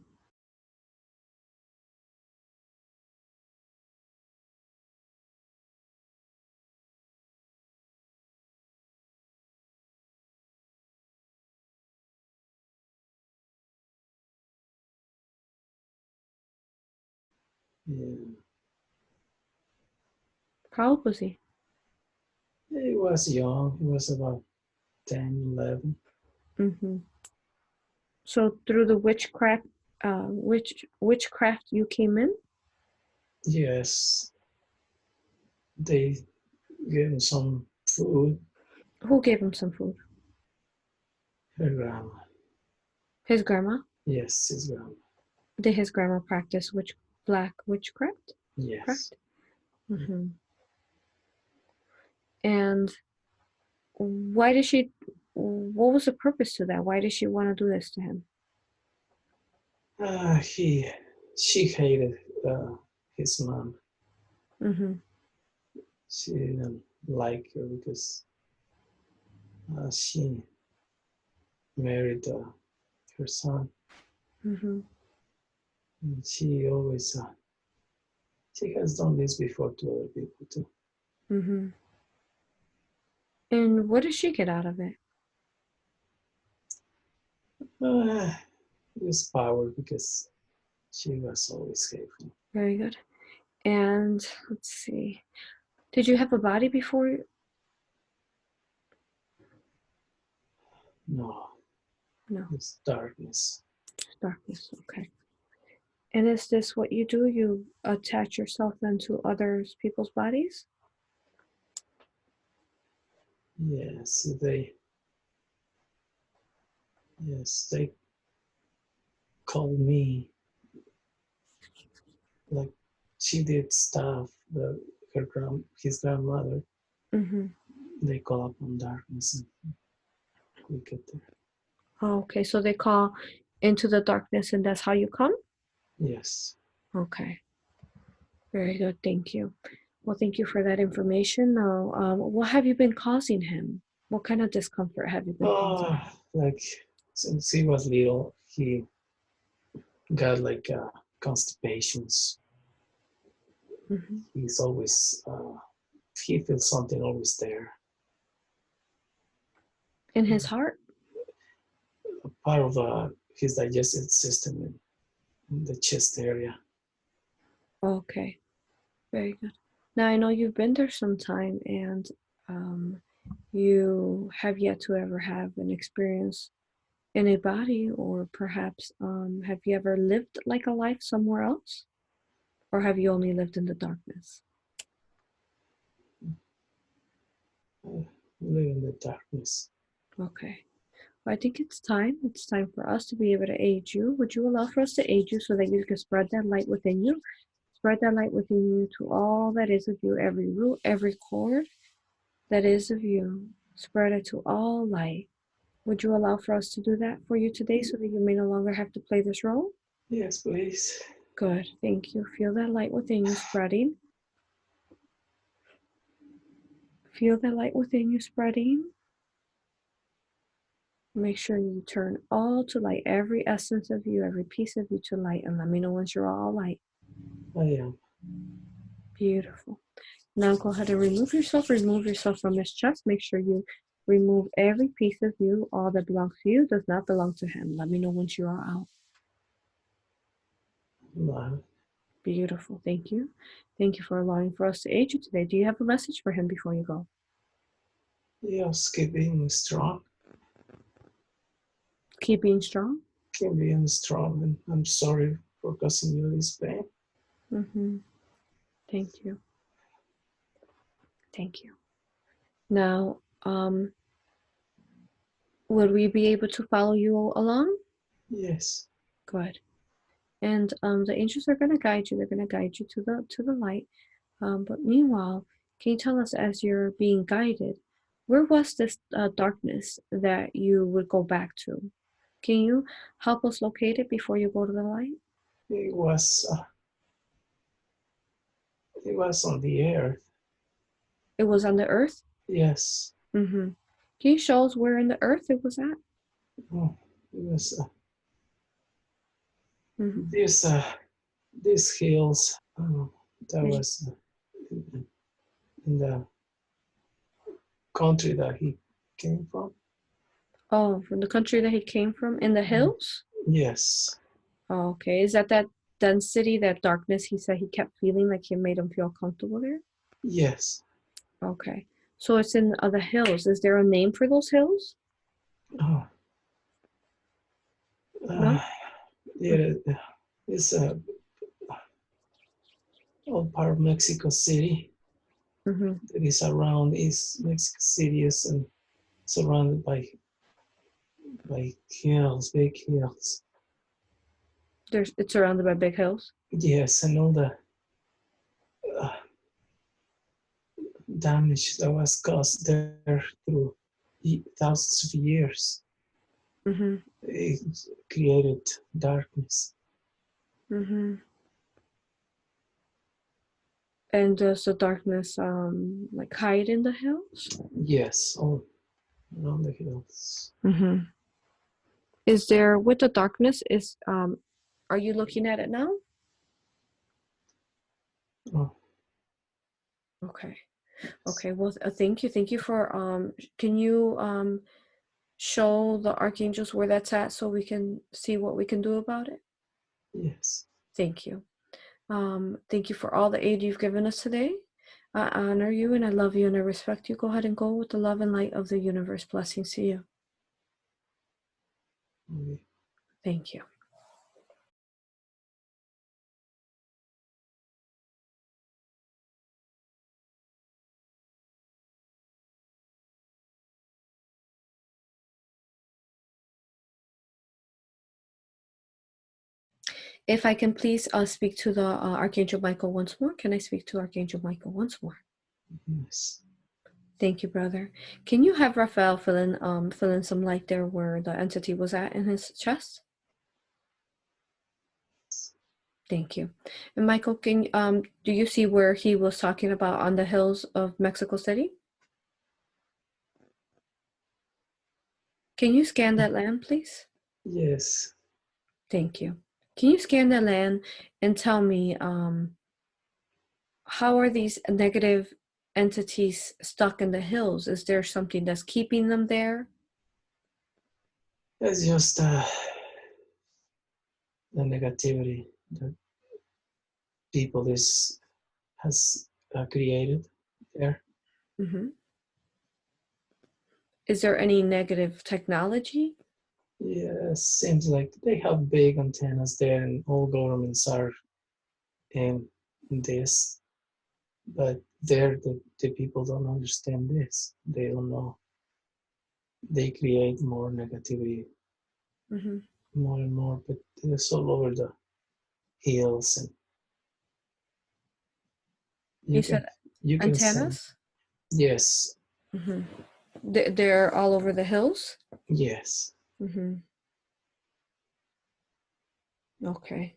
Yeah. How old was he? He was young. He was about 10, 11. Mm-hmm. So through the witchcraft you came in? Yes. They gave him some food. Who gave him some food? Her grandma. His grandma? Yes, his grandma. Did his grandma practice black witchcraft? Yes. Correct? Mm-hmm. And why did she, what was the purpose to that? Why did she want to do this to him? She hated his mom. Mm-hmm. She didn't like her because she married her son. Mm-hmm. And she has done this before to other people too. Mm-hmm. And what did she get out of it? Uh, this power because she was always hateful. Very good. And let's see. Did you have a body before? No, No. it's darkness. Darkness. Okay. And is this what you do? You attach yourself into others people's bodies? Yes, they call me like she did stuff. His grandmother. Mm-hmm. They call upon darkness and we get there. Oh, okay, so they call into the darkness, and that's how you come? Yes. Okay. Very good. Thank you. Well, thank you for that information. Now, what have you been causing him? What kind of discomfort have you been causing him? Like since he was little, he got like constipations. Mm-hmm. He's always he feels something always there. In his heart? Part of his digestive system in the chest area. Okay, very good. Now I know you've been there some time, and you have yet to ever have an experience in a body, or perhaps have you ever lived like a life somewhere else? Or have you only lived in the darkness? Live in the darkness. Okay. Well, I think it's time. It's time for us to be able to aid you. Would you allow for us to aid you so that you can spread that light within you? Spread that light within you to all that is of you, every root, every cord that is of you. Spread it to all light. Would you allow for us to do that for you today so that you may no longer have to play this role? Yes, please. Good. Thank you. Feel that light within you spreading. Feel that light within you spreading. Make sure you turn all to light, every essence of you, every piece of you to light, and let me know once you're all light. I am. Beautiful. Now go ahead and remove yourself from his chest. Make sure you remove every piece of you. All that belongs to you does not belong to him. Let me know once you are out. No. Beautiful. Thank you. Thank you for allowing for us to aid you today. Do you have a message for him before you go? Yes, keep being strong. Keep being strong. Keep being strong, and I'm sorry for causing you this pain. Mm-hmm. Thank you. Thank you. Now, would we be able to follow you along? Yes. Good. And the angels are going to guide you. They're going to guide you to the light. But meanwhile, can you tell us, as you're being guided, where was this darkness that you would go back to? Can you help us locate it before you go to the light? It was on the earth. It was on the earth? Yes. Mm-hmm. Can you show us where in the earth it was at? Oh, it was Mm-hmm. these hills. That was in the country that he came from. Oh, from the country that he came from, in the hills? Yes. Oh, okay. Is that density, that darkness he said he kept feeling like it made him feel comfortable there? Yes. Okay. So it's in the hills. Is there a name for those hills? Oh, No? yeah, it's all part of Mexico City. Mm-hmm. It is around East Mexico City and surrounded by hills, big hills. It's surrounded by big hills. Yes, and all the uh, damage that was caused there through thousands of years. Mm-hmm. It created darkness. Mm-hmm. And does the darkness like hide in the hills? Yes, all around the hills. Mm-hmm. Is there, with the darkness, are you looking at it now? Oh, Okay. Okay. Well, thank you. Thank you for can you show the archangels where that's at so we can see what we can do about it? yes. Thank you. Thank you for all the aid you've given us today. I honor you and I love you and I respect you. Go ahead and go with the love and light of the universe. Blessings to you. Okay. Thank you. If I can please speak to the Archangel Michael once more. Can I speak to Archangel Michael once more? Yes. Thank you, brother. Can you have Raphael fill in some light there where the entity was at in his chest? Thank you. And Michael, can do you see where he was talking about on the hills of Mexico City? Can you scan that land, please? Yes. Thank you. Can you scan that land and tell me how are these negative entities stuck in the hills? Is there something that's keeping them there? It's just the negativity that people has created there. Mm-hmm. Is there any negative technology? Yeah, seems like they have big antennas there, and all governments are in this. But there, the people don't understand this. They don't know. They create more negativity, Mm-hmm. more and more. But it's all over the hills, and you You can said you can send. antennas? Yes, Mm-hmm. They're all over the hills? yes. Mm-hmm. Okay.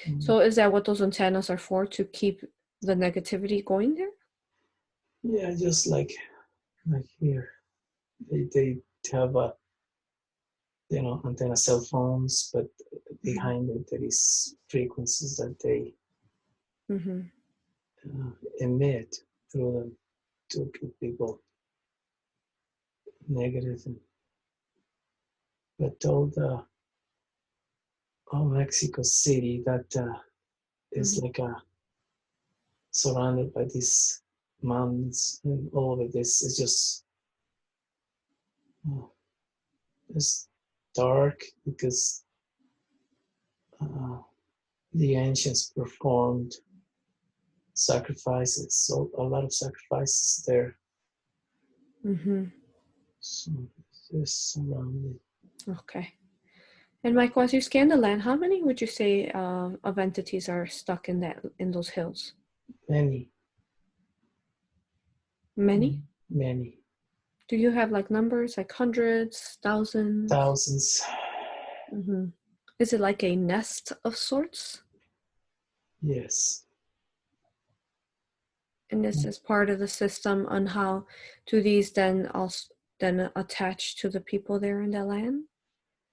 Mm. So is that what those antennas are for, to keep the negativity going there? Yeah, just like here, they have a antenna cell phones, but behind it there is frequencies that they Mm-hmm. emit through them to keep people negative. But all Mexico City that is Mm-hmm. like surrounded by these mountains, and all of this is just uh, it's dark because uh, the ancients performed sacrifices, so a lot of sacrifices there. Mm-hmm. So it's just surrounded. Okay. And Michael, as you scan the land, how many would you say of entities are stuck in those hills? Many, Many? many Do you have like numbers, like hundreds, thousands? thousands. Mm-hmm. Is it like a nest of sorts? Yes, And this is part of the system on how do these then also then attach to the people there in the land?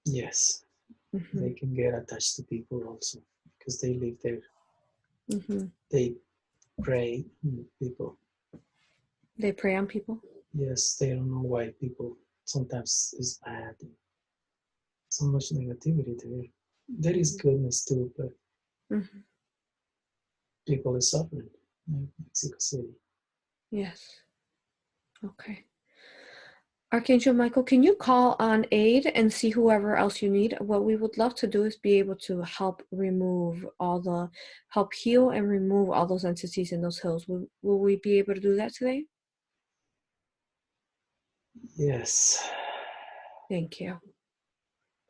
yes. Mm-hmm. They can get attached to people also because they live there. Mm-hmm. They prey on people. They prey on people? Yes, they don't know why people sometimes is bad. So much negativity there. There is goodness too, but Mm-hmm. people are suffering. Like Mexico City. Yes. Okay. Archangel Michael, can you call on aid and see whoever else you need? What we would love to do is be able to help help heal and remove all those entities in those hills. Will we be able to do that today? Yes. Thank you.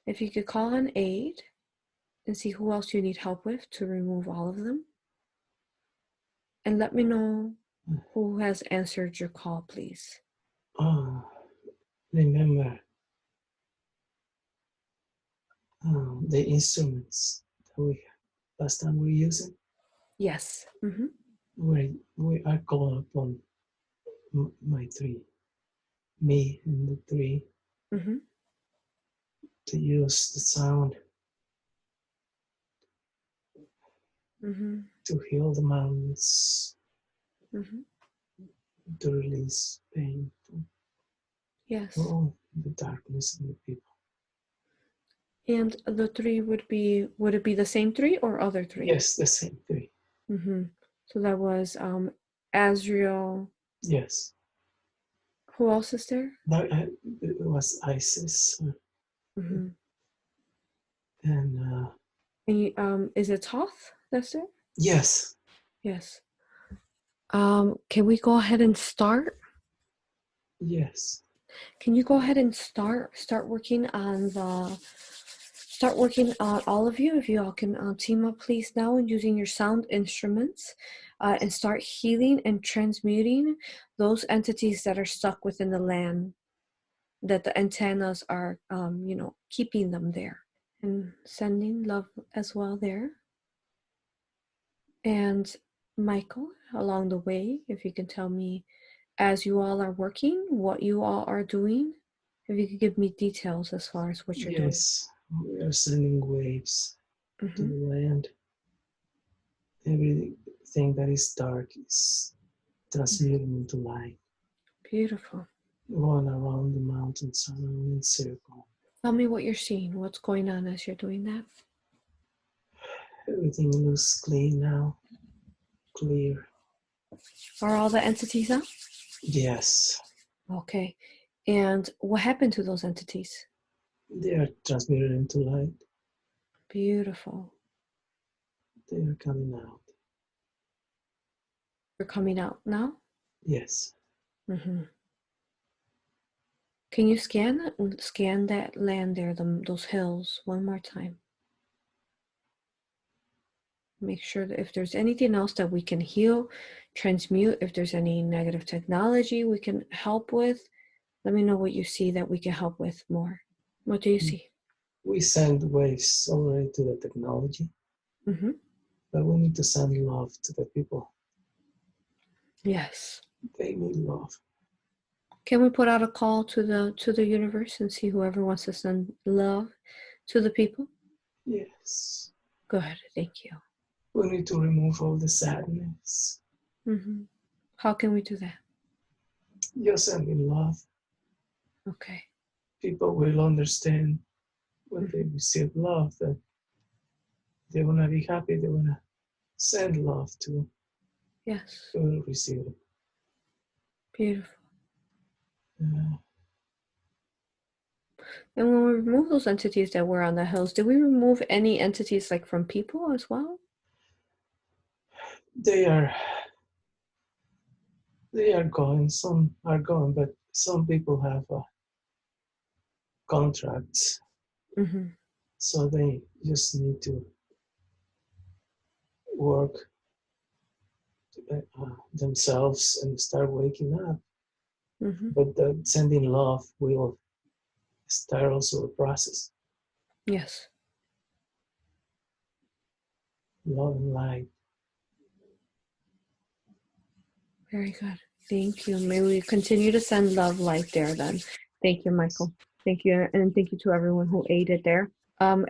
If you could call on aid and see who else you need help with to remove all of them. And let me know who has answered your call, please. Oh, remember the instruments that we last time we used it. Yes. Mm-hmm. We are calling upon my three, me and the three, Mm-hmm. to use the sound Mm-hmm. to heal the mountains, Mm-hmm. to release pain from Yes. all the darkness in the people. And the three would it be the same three or other three? Yes, the same three. Mm-hmm. So that was Azrael. Yes, Who else is there? that it was Isis, Mm-hmm. and Is it Toth that's there? yes, Yes. Can we go ahead and start? yes, Can you go ahead and start working on all of you? If you all can team up, please, now, and using your sound instruments, and start healing and transmuting those entities that are stuck within the land, that the antennas are, keeping them there, and sending love as well there. And Michael, along the way, if you can tell me, as you all are working, what you all are doing If you could give me details as far as what you're doing. Yes, we are sending waves to Mm-hmm. the land. Everything that is dark is transmuting into light, Beautiful. going around the mountains around in circle. Tell me what you're seeing. What's going on as you're doing that? Everything looks clean now, clear. Are all the entities out? Yes, Okay. And what happened to those entities? they are transmuted into light. Beautiful. They are coming out. You're coming out now? Yes, Mm-hmm. Can you scan that land there, those hills, one more time? Make sure that if there's anything else that we can heal, transmute, if there's any negative technology we can help with, let me know what you see that we can help with more. What do you see? we send waves already to the technology, Mm-hmm. but we need to send love to the people. Yes. They need love. Can we put out a call to the universe and see whoever wants to send love to the people? Yes. Good, thank you. We need to remove all the sadness. Mm-hmm. How can we do that? Just sending love. Okay. People will understand when they receive love that they want to be happy. They want to send love to Yes. who will receive it. Beautiful. Uh, And when we remove those entities that were on the hills, did we remove any entities like from people as well? they are gone. Some are gone, but some people have contracts, Mm-hmm. so they just need to work themselves and start waking up. Mm-hmm. But the sending love will start also a process. Yes. Love and light. Very good. Thank you. May we continue to send love light there then. Thank you, Michael. Thank you. And thank you to everyone who aided there.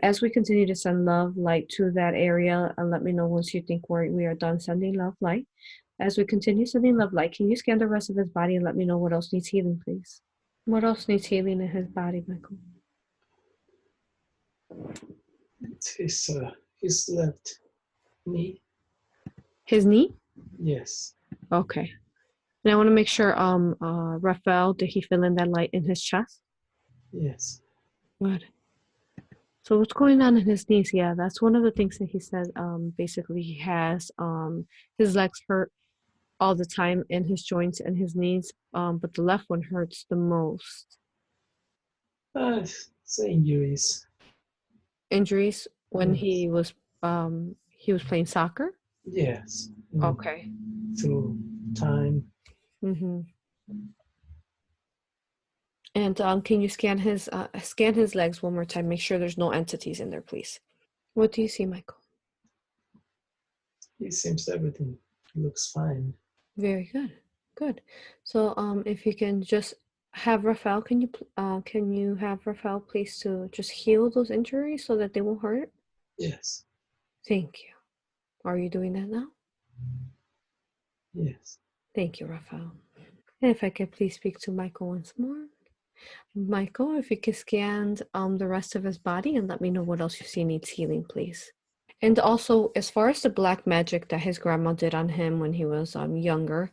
As we continue to send love light to that area, let me know once you think we are done sending love light. As we continue sending love light, can you scan the rest of his body and let me know what else needs healing, please? What else needs healing in his body, Michael? It's his left knee. His knee? Yes. Okay. And I want to make sure, Raphael, did he fill in that light in his chest? Yes. Good. So what's going on in his knees? Yeah, that's one of the things that he said. Basically, he has his legs hurt all the time in his joints and his knees, but the left one hurts the most. It's injuries. Injuries when Yes. he was playing soccer. Yes. Okay. Through time. Mm-hmm. And can you scan his legs one more time? Make sure there's no entities in there, please. What do you see, Michael? It seems everything looks fine. Very good. Good. So if you can just have Raphael, can you have Raphael please to just heal those injuries so that they won't hurt? Yes. Thank you. Are you doing that now? Yes. Thank you, Raphael. And if I could please speak to Michael once more. Michael, if you could scan the rest of his body and let me know what else you see needs healing, please. And also, as far as the black magic that his grandma did on him when he was younger,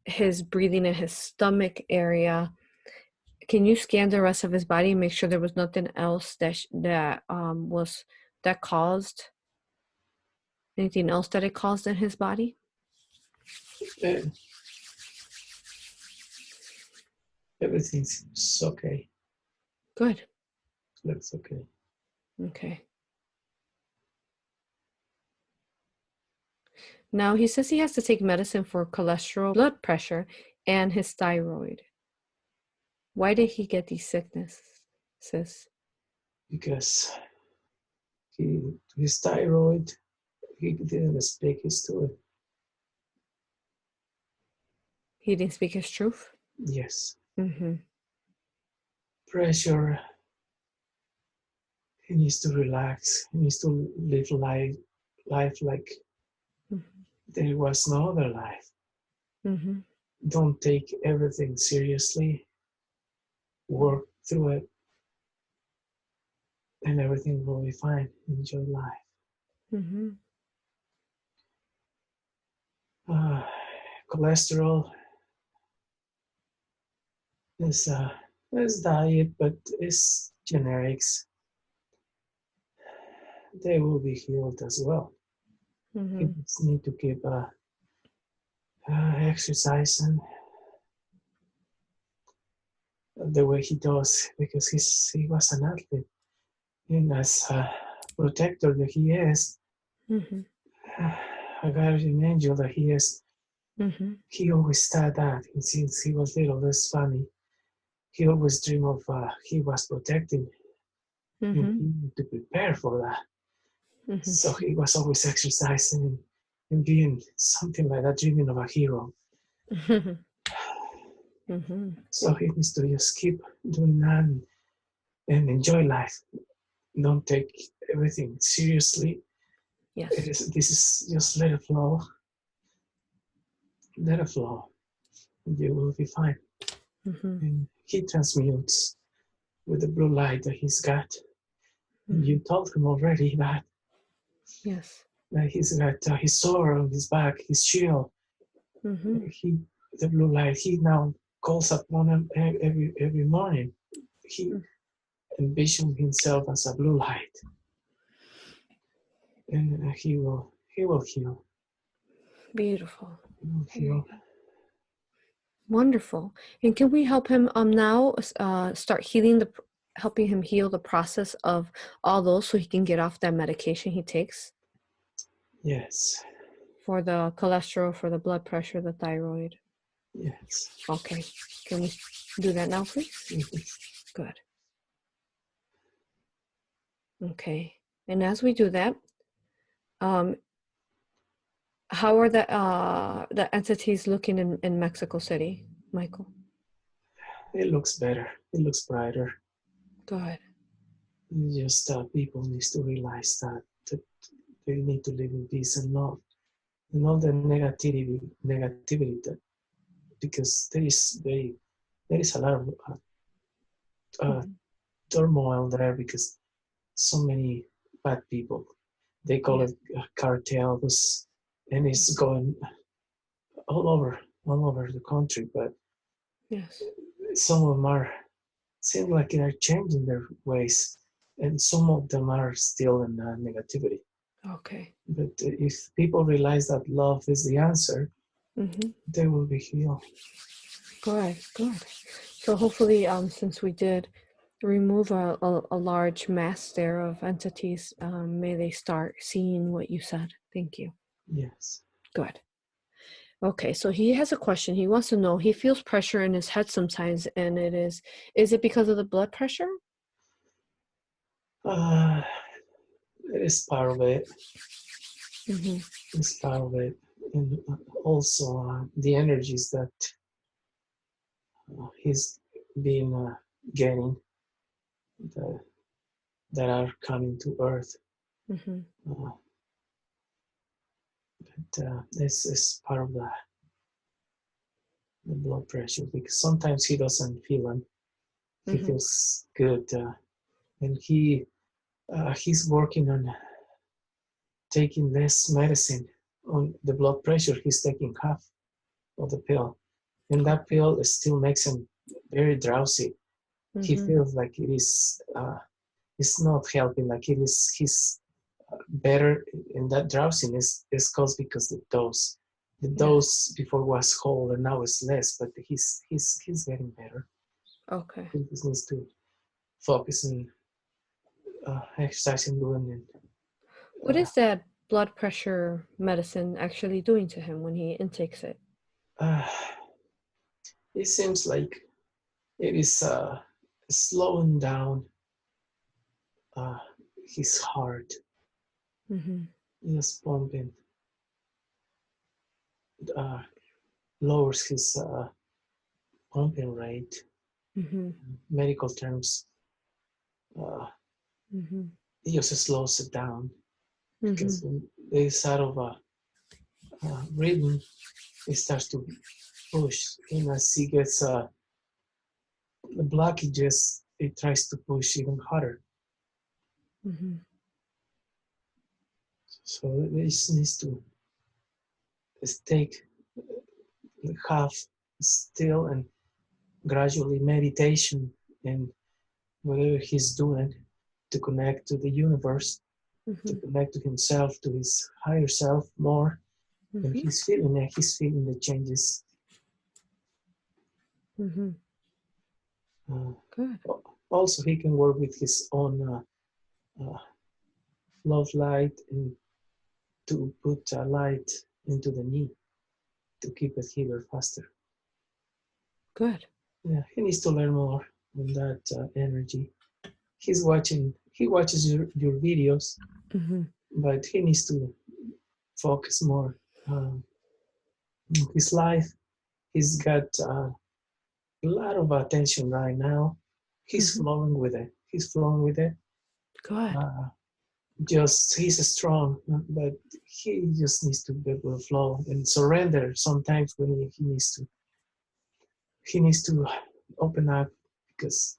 his breathing in his stomach area, can you scan the rest of his body and make sure there was nothing else that caused anything else that it caused in his body? Everything seems okay. Good. Looks okay. Okay. Now he says he has to take medicine for cholesterol, blood pressure, and his thyroid. Why did he get these sicknesses? Because his thyroid, he didn't speak his story. He didn't speak his truth? Yes. Mm-hmm. pressure. He needs to relax. He needs to live life like there was no other life. Mm-hmm. Don't take everything seriously. Work through it, and everything will be fine. Enjoy life. Mm-hmm. Cholesterol is diet, but it's generics. They will be healed as well. Mm-hmm. You just need to keep exercising the way he does because he was an athlete, and as a protector that he is, Mm-hmm. a guardian angel that he is, Mm-hmm. he always thought that since he was little. That's funny. He always dreamed of he was protecting, and Mm-hmm. he needed to prepare for that. So Mm-hmm. he was always exercising and being something like that, dreaming of a hero. Mm-hmm. So he needs to just keep doing that and enjoy life. Don't take everything seriously. Yes. This is just let it flow. Let it flow. You will be fine. Mm-hmm. And he transmutes with the blue light that he's got. And Mm-hmm. you told him already Yes. that he's got his sword on his back, his shield. Mm-hmm. He, the blue light. He now calls upon him every morning. He envisions himself as a blue light, and he will heal. Beautiful. He will Very heal. good. Wonderful. And can we help him now start helping him heal the process of all those so he can get off that medication he takes Yes, for the cholesterol, for the blood pressure, the thyroid? yes. Okay. Can we do that now, please? Mhm. Good. Okay. And as we do that, um, how are the entities looking in Mexico City, Michael? It looks better. It looks brighter. Good. Just people need to realize that they need to live in peace and love, and all the negativity that because there is a lot of uh, Mm-hmm. turmoil there because so many bad people. They call Yes. it cartels, and it's going all over the country. But Yes. some of them seem like they're changing their ways, and some of them are still in negativity. Okay. But if people realize that love is the answer, Mm-hmm. they will be healed. Good. Good. So hopefully, since we did remove a large mass there of entities, may they start seeing what you said. Thank you. Yes. Good. Okay, so he has a question. He wants to know, he feels pressure in his head sometimes, and is it because of the blood pressure? Uh, it is part of it. Mm-hmm. It's part of it. And also the energies that he's been getting the, that are coming to Earth. Mm-hmm. Uh, but this is part of the blood pressure because sometimes he doesn't feel them. He Mm-hmm. feels good, and he's working on taking less medicine. On the blood pressure, he's taking half of the pill, and that Okay. pill still makes him very drowsy. He Mm-hmm. feels like it is. It's not helping. Like it is. He's better in that drowsiness is caused because the Yes. dose before was whole and now it's less, but he's getting better. Okay. He just needs to focus on exercising, doing it. What is that blood pressure medicine actually doing to him when he intakes it? Uh, it seems like it is slowing down uh, his heart, Mm-hmm. just pumping, uh, lowers his pumping rate. medical terms, it just slows it down because when it's out of a rhythm, it starts to push. And as he gets the blockages, it tries to push even harder. So it just needs to take half still and gradually meditation and whatever he's doing to connect to the universe, to connect to himself, to his higher self more. And he's feeling it, he's feeling the changes. Good. Also, he can work with his own love light and to put light into the knee to keep it healer faster. Good. Yeah, he needs to learn more on that energy. He watches your videos, but he needs to focus more on his life. He's got a lot of attention right now. He's flowing with it. He's flowing with it. Good. He's strong, but he just needs to be able to flow and surrender sometimes when he needs to open up because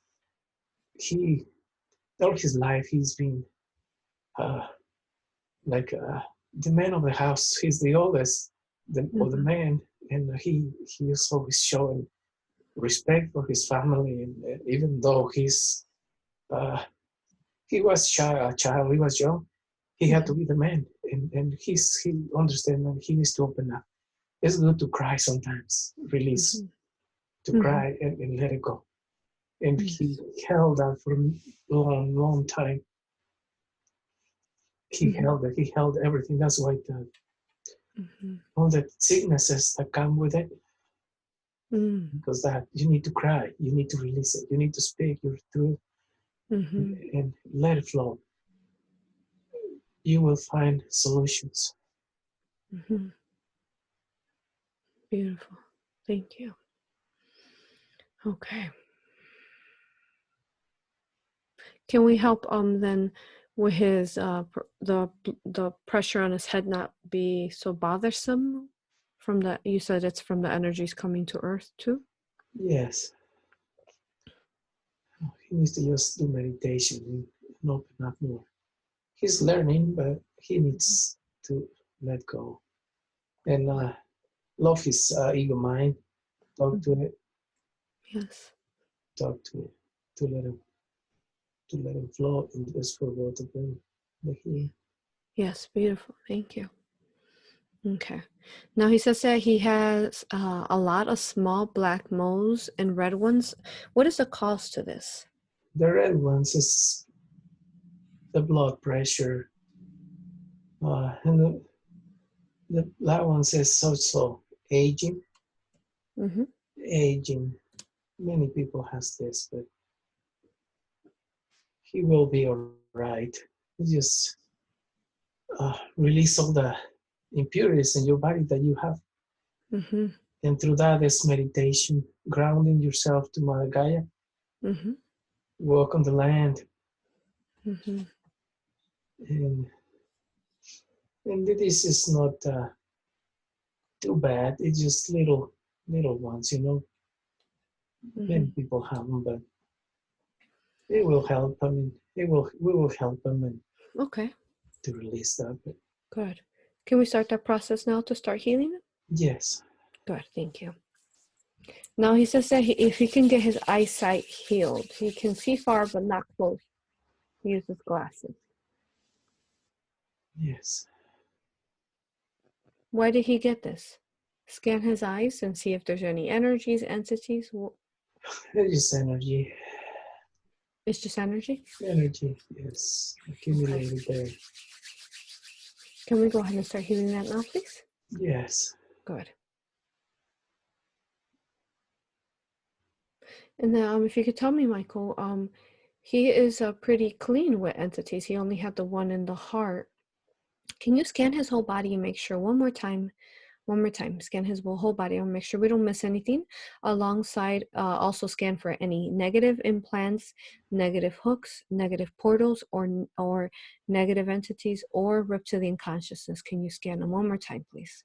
all his life he's been like the man of the house. He's the oldest of the man, and he is always showing respect for his family, and even though he was a child, he was young, he had to be the man, and he understands that he needs to open up. It's good to cry sometimes, release, to cry and let it go. And he held that for a long time. He held it. He held everything. That's why all the sicknesses that come with it, because that you need to cry, you need to release it, you need to speak your truth and let it flow. You will find solutions. Beautiful. Thank you. Okay. Can we help then with his the pressure on his head not be so bothersome from the, you said it's from the energies coming to Earth too? Yes. He needs to just do meditation and open up more. He's learning, but he needs to let go and love his ego mind. Talk to it. Yes. Talk to it to let him flow, and just for both of them. Yes, beautiful. Thank you. Okay. Now he says that he has a lot of small black moles and red ones. What is the cause to this? The red ones is the blood pressure, and the black ones is also aging. Aging. Many people has this, but he will be all right. Just release all the impurities in your body that you have. And through that is meditation, grounding yourself to Mother Gaia. Walk on the land. And this is not too bad. It's just little ones, Many people have them, but it will help. I mean, we will help them and to release that. But Good. Can we start that process now to start healing them? yes. Good. Thank you. Now he says that if he can get his eyesight healed, he can see far but not close. He uses glasses. Yes. Why did he get this? Scan his eyes and see if there's any energies, entities. It's just energy. It's just energy? Energy, yes. Accumulated there. Can we go ahead and start healing that now, please? Yes. Good. And then if you could tell me, Michael, he is pretty clean with entities. He only had the one in the heart. Can you scan his whole body and make sure one more time One more time. Scan his whole body. I'll make sure we don't miss anything. Alongside, also scan for any negative implants, negative hooks, negative portals, or negative entities, or reptilian consciousness. Can you scan them one more time, please?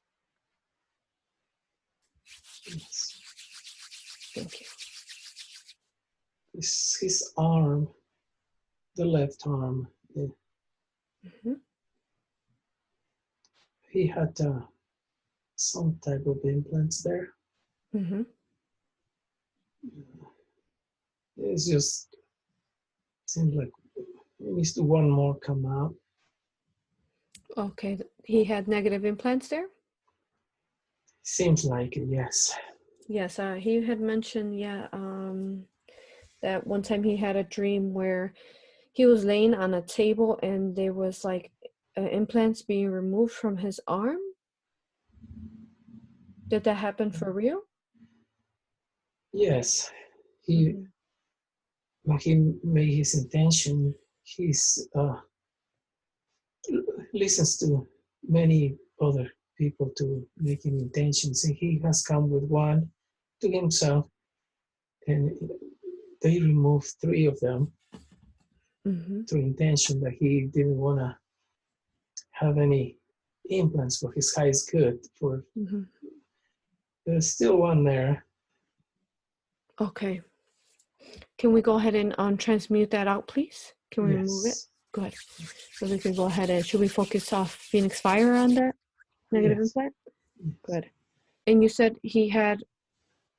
Yes. Thank you. His arm, the left arm, he had some type of implants there. It's just seems like it needs to one more come out. Okay, he had negative implants there? Seems like it, yes. Yes, he had mentioned, that one time he had a dream where he was laying on a table and there was like implants being removed from his arm. Did that happen for real? Yes. When he made his intention, he's listens to many other people to make him intentions, and he has come with one to himself, and they removed 3 of them through intention that he didn't want to have any implants for his highest good. There's still one there. Okay. Can we go ahead and transmute that out, please? Can we remove it? Go ahead. So we can go ahead and, should we focus off Phoenix Fire on that negative implant? Good. And you said he had,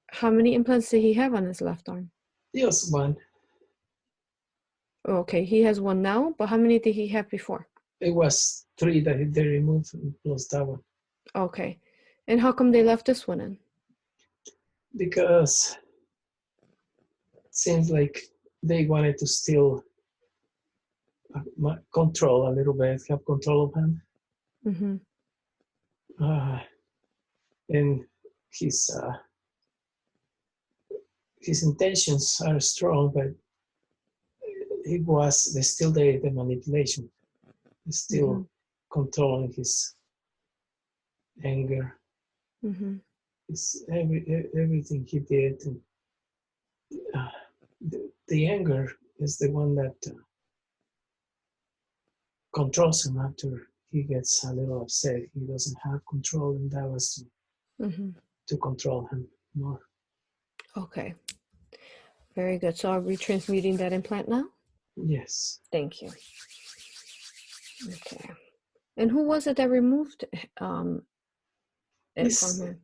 how many implants did he have on his left arm? Just one. Okay, he has one now, but how many did he have before? It was 3 that they removed plus that one. Okay. And how come they left this one in? Because it seems like they wanted to still control a little bit, have control of him. And his intentions are strong, but there's still the manipulation. He's still controlling his anger. It's everything he did. And, the anger is the one that controls him after he gets a little upset. He doesn't have control, and that was to control him more. Okay. Very good. So are we transmuting that implant now? Yes. Thank you. Okay. And who was it that removed it from him?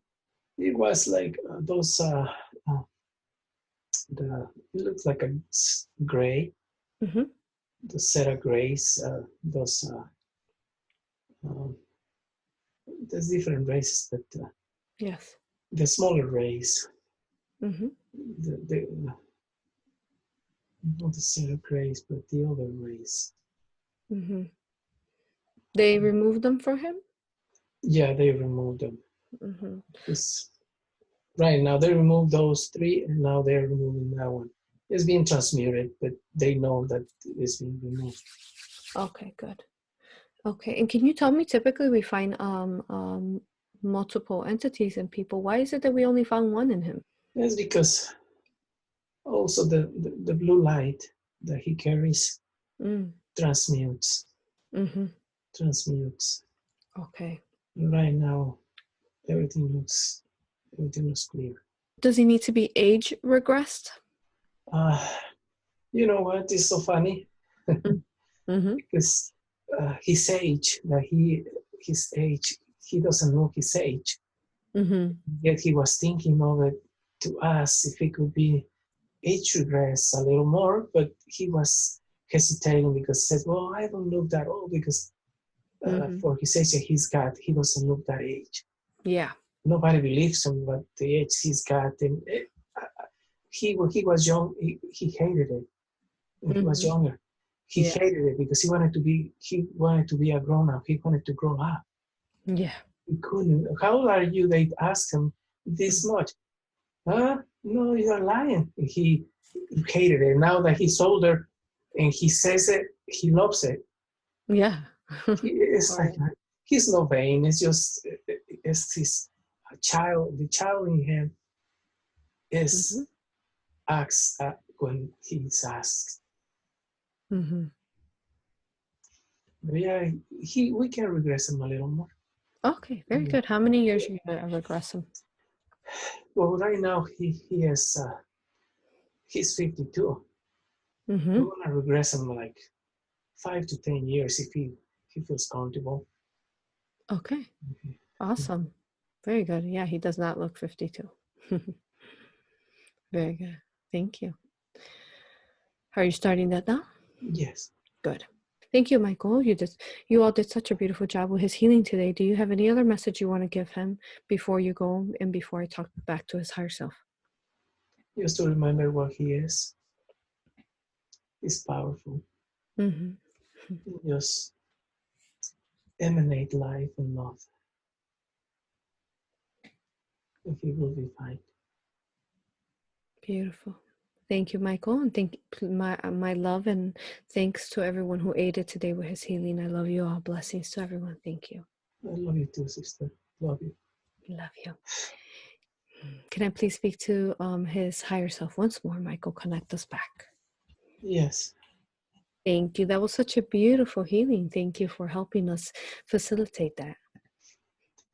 It was like those, it looks like a gray, the set of grays, those, there's different races, but yes, the smaller race, not the set of grays, but the other race. They removed them for him? Yeah, they removed them. Right now, they removed those 3, and now they're removing that one. It's being transmuted, but they know that it's being removed. Okay, good. Okay, and can you tell me, typically we find multiple entities in people. Why is it that we only found one in him? That's because also the blue light that he carries transmutes. Transmutes. Okay. Right now, everything looks clear. Does he need to be age regressed? You know what is so funny? Because his age, he doesn't know his age. Yet he was thinking of it to ask if he could be age regress a little more, but he was hesitating because he said, well, I don't look that old, because for his age that he doesn't look that age. Yeah. Nobody believes him, but the age he's got, and when he was young, he hated it. When he was younger, he hated it because he wanted to be a grown up. He wanted to grow up. Yeah. He couldn't. How old are you? They asked him this much. No, you're lying. He hated it. Now that he's older and he says it, he loves it. Yeah. It's like, he's no vain. It's just is his child. The child in him is acts when he's asked. But yeah, we can regress him a little more. Okay, very good. How many years are you going to regress him? Well, right now he's 52. We're gonna regress him like 5 to 10 years if he feels comfortable. Okay, awesome, very good. Yeah, he does not look 52. Very good. Thank you. Are you starting that now? Yes. Good. Thank you, Michael. You all did such a beautiful job with his healing today. Do you have any other message you want to give him before you go and before I talk back to his higher self? Just to remember what he is. He's powerful. Just emanate life and love. And he will be fine. Beautiful. Thank you, Michael, and thank my love and thanks to everyone who aided today with his healing. I love you all. Blessings to everyone. Thank you. I love you too, sister. Love you. Love you. Can I please speak to his higher self once more, Michael? Connect us back. Yes. Thank you. That was such a beautiful healing. Thank you for helping us facilitate that.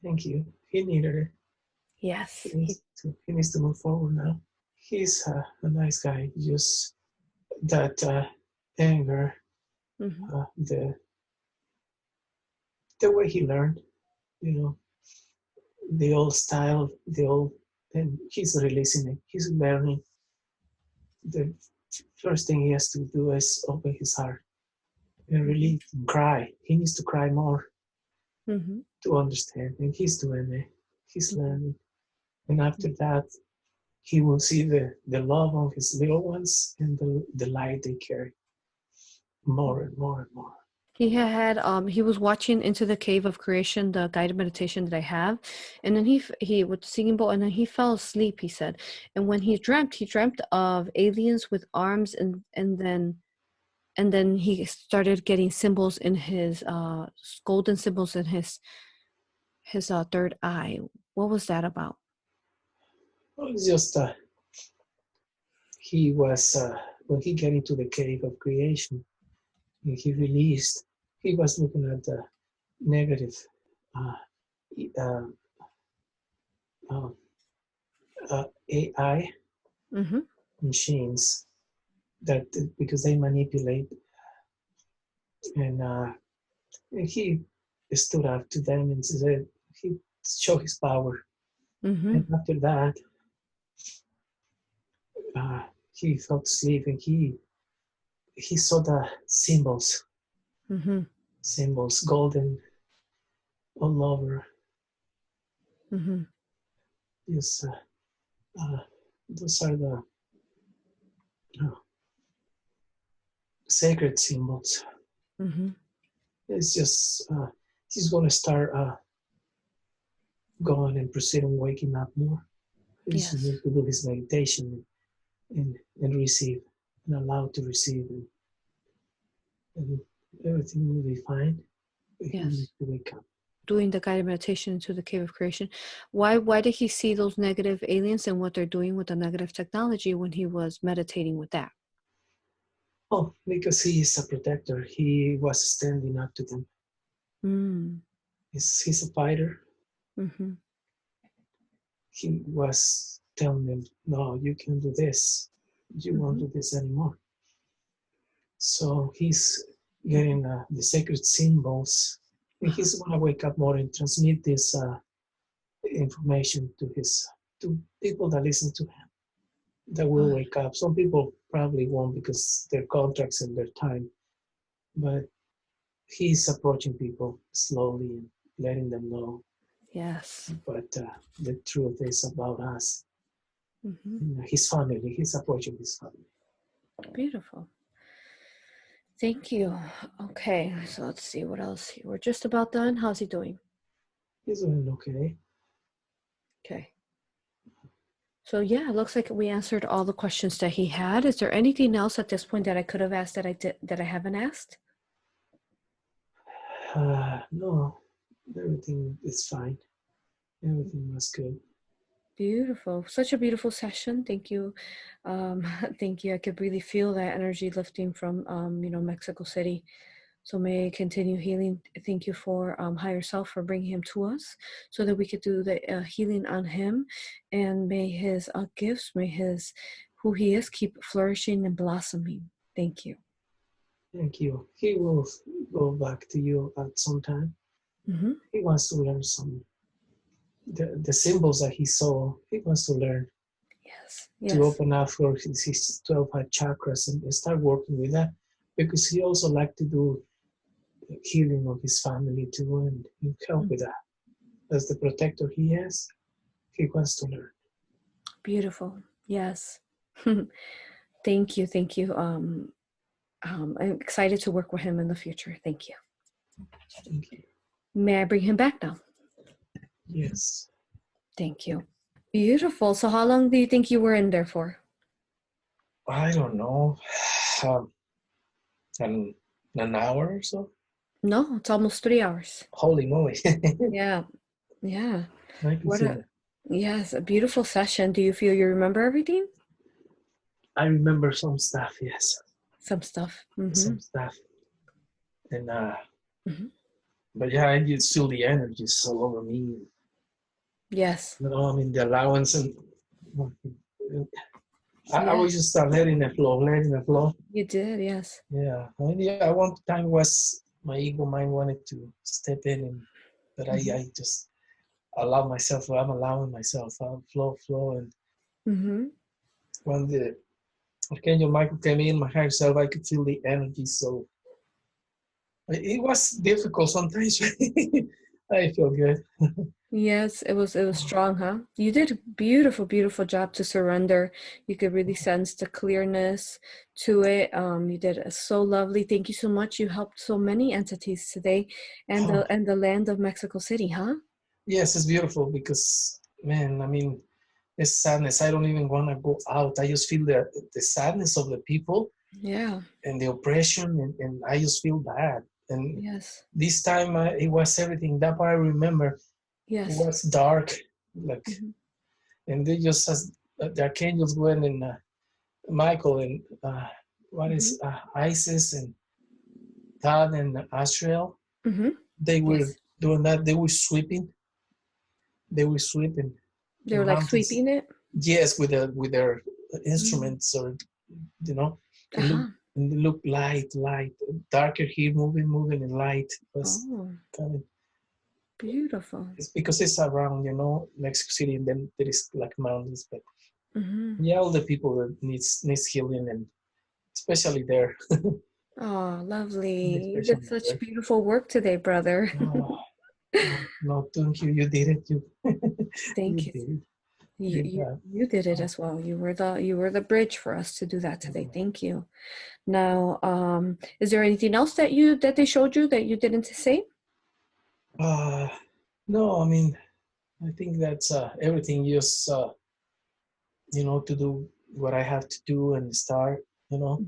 Thank you. He needed it. Yes. He needs to move forward now. He's a nice guy. Just that anger, the way he learned, the old style, and he's releasing it. He's learning. The first thing he has to do is open his heart and really cry. He needs to cry more to understand, and he's doing it. He's learning, and after that, he will see the love of his little ones and the light they carry more and more and more. He was watching Into the Cave of Creation, the guided meditation that I have, and then he was singing bowl, and then he fell asleep, he said. And when he dreamt of aliens with arms, and then he started getting symbols in his golden symbols in his third eye. What was that about? Well, it's just he was when he got into the cave of creation, and he released. He was looking at the negative AI machines that because they manipulate, and he stood up to them and said he showed his power. And after that, he fell asleep and he saw the symbols, symbols, golden all over. Yes, those are the sacred symbols. It's just he's going to start going and proceeding, waking up more. He's need to do his meditation and receive and allow to receive, and everything will be fine. He needs to wake up. Doing the guided meditation into the cave of creation. Why did he see those negative aliens and what they're doing with the negative technology when he was meditating with that? Oh, because he is a protector. He was standing up to them. He's a fighter. He was telling them, no, you can't do this. You won't do this anymore. So he's getting the sacred symbols. And he's going to wake up more and transmit this information to people that listen to him, that will wake up. Some people probably won't because their contracts and their time, but he's approaching people slowly and letting them know. Yes. But the truth is about us. His family. He's approaching his family. Beautiful. Thank you. Okay, so let's see what else. We're just about done. How's he doing? He's doing okay. Okay. So yeah, it looks like we answered all the questions that he had. Is there anything else at this point that I could have asked that I haven't asked? No, everything is fine. Everything was good. Beautiful. Such a beautiful session. Thank you. Thank you. I could really feel that energy lifting from, Mexico City. So may I continue healing. Thank you for higher self for bringing him to us so that we could do the healing on him. And may his gifts, may his, who he is, keep flourishing and blossoming. Thank you. Thank you. He will go back to you at some time. Mm-hmm. He wants to learn the symbols that he saw. He wants to learn Yes. to Yes. open up for his 12 heart chakras and start working with that, because he also like to do healing of his family too and help with that. As the protector he is, he wants to learn. Beautiful. Yes. Thank you. Thank you. I'm excited to work with him in the future. Thank you. Thank you. May I bring him back now? Yes. Thank you. Beautiful. So how long do you think you were in there for? I don't know. An hour or so? No, it's almost 3 hours. Holy moly. Yeah. Yeah. I can see that. Yes, a beautiful session. Do you feel you remember everything? I remember some stuff, yes. Some stuff. Mm-hmm. Some stuff. And Mm-hmm. but yeah, I just feel the energies all over me. Yes. I mean the allowance and I Yes. was just letting it flow. You did, yes. Yeah. I mean, yeah, one time was my ego mind wanted to step in, but I just allow myself. I'm allowing myself. Flow, and Mm-hmm. when the Archangel Michael came in, my higher self, I could feel the energy. So it was difficult sometimes. I feel good. Yes, it was strong, huh? You did a beautiful job to surrender. You could really sense the clearness to it. You did it so lovely. Thank you so much. You helped so many entities today, and the land of Mexico City, huh? Yes, it's beautiful because, man, I mean, it's sadness. I don't even want to go out. I just feel the sadness of the people. Yeah. And the oppression, and I just feel bad. And Yes. this time it was everything. That part I remember. Yes. It was dark, like, Mm-hmm. and they just as the archangels went and Michael and what is Isis and Todd and Astral. Mm-hmm. They were Yes. doing that. They were sweeping. They were sweeping They the were like mountains. sweeping it. Yes, with their instruments, or you know, it Uh-huh. looked light, darker here, moving in light. It was Oh, kind of, beautiful. it's because it's around, Mexico City, and then there is like mountains, but Mm-hmm. yeah, all the people that needs healing, and especially there. Oh, lovely. You did Especially such there. beautiful work today, brother. Oh, no, thank you. You did it. You Thank you you. did it. You did it as well. You were the bridge for us to do that today. Thank you. Now, is there anything else that they showed you that you didn't say? No, I mean, I think that's everything. Just to do what I have to do and start, Mhm.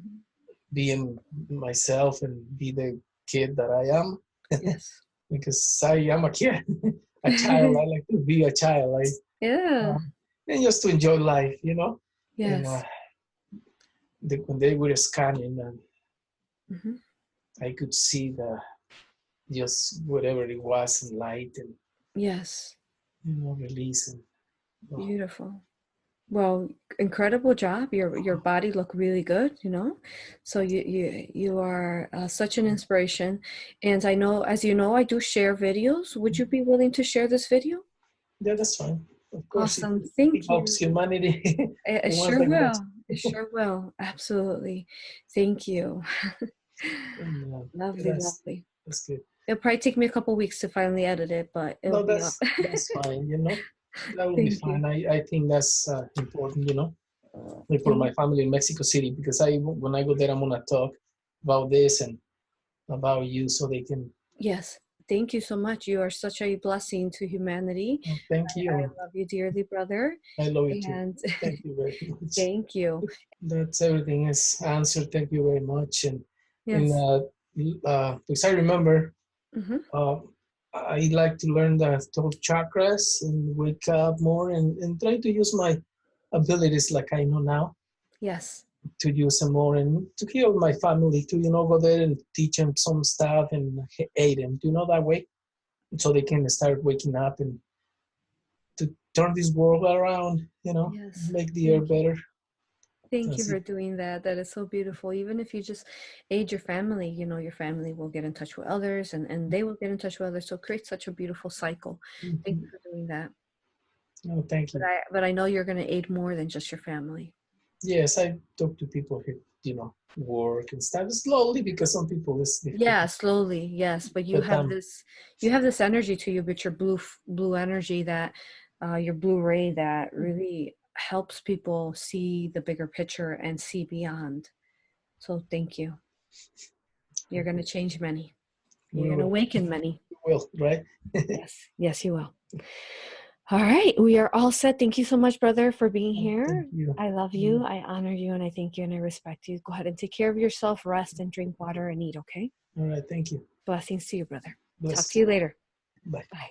being myself and be the kid that I am. Yes. Because I am a kid, a child. I like to be a child. Yeah. And just to enjoy life, And Yes. when they were scanning, and Hmm. I could see just whatever it was in light, and Yes. release, and Beautiful. Well, incredible job. Your body looked really good, So you are such an inspiration. And I know, as you know, I do share videos. Would you be willing to share this video? yeah, that's fine. Of course, Awesome. it Thank helps you. humanity. It The ones sure that want. will. It sure will. Absolutely. Thank you. And, Lovely, that's lovely. that's good. It'll probably take me a couple weeks to finally edit it, but it'll No, be up. that's fine. That will be Thank you. fine. I think that's important. Like for my family in Mexico City, because when I go there, I'm gonna talk about this and about you, so they can. Yes. Thank you so much. You are such a blessing to humanity. Thank I you. love you dearly, brother. I love you too. And Thank you very much. thank you. That's everything is answered. Thank you very much. And Yes. because I remember Mm-hmm. uh, I like to learn the 12 chakras and wake up more and try to use my abilities like I know now Yes. to use them more and to heal my family to, go there and teach them some stuff and aid them, that way. So they can start waking up and to turn this world around, Yes. make the air better. Thank you That's it. for doing that. That is so beautiful. Even if you just aid your family, your family will get in touch with others and they will get in touch with others. So create such a beautiful cycle. Thank you Mhm. for doing that. No, thank But you. I know you're going to aid more than just your family. Yes, I talk to people who, work and stuff slowly because some people it's difficult. Yeah, slowly, yes. But But you have this energy to you, but your blue energy that, your blue ray that really helps people see the bigger picture and see beyond. So thank you. You're going to change many. You're we going to will, awaken many. right? Yes, yes, you will. All right, we are all set. Thank you so much, brother, for being Thank here. you. I love you. I honor you, and I thank you, and I respect you. Go ahead and take care of yourself, rest, and drink water and eat, okay? All right, thank you. Blessings to you, brother. Talk to Bless. you later. Bye. Bye.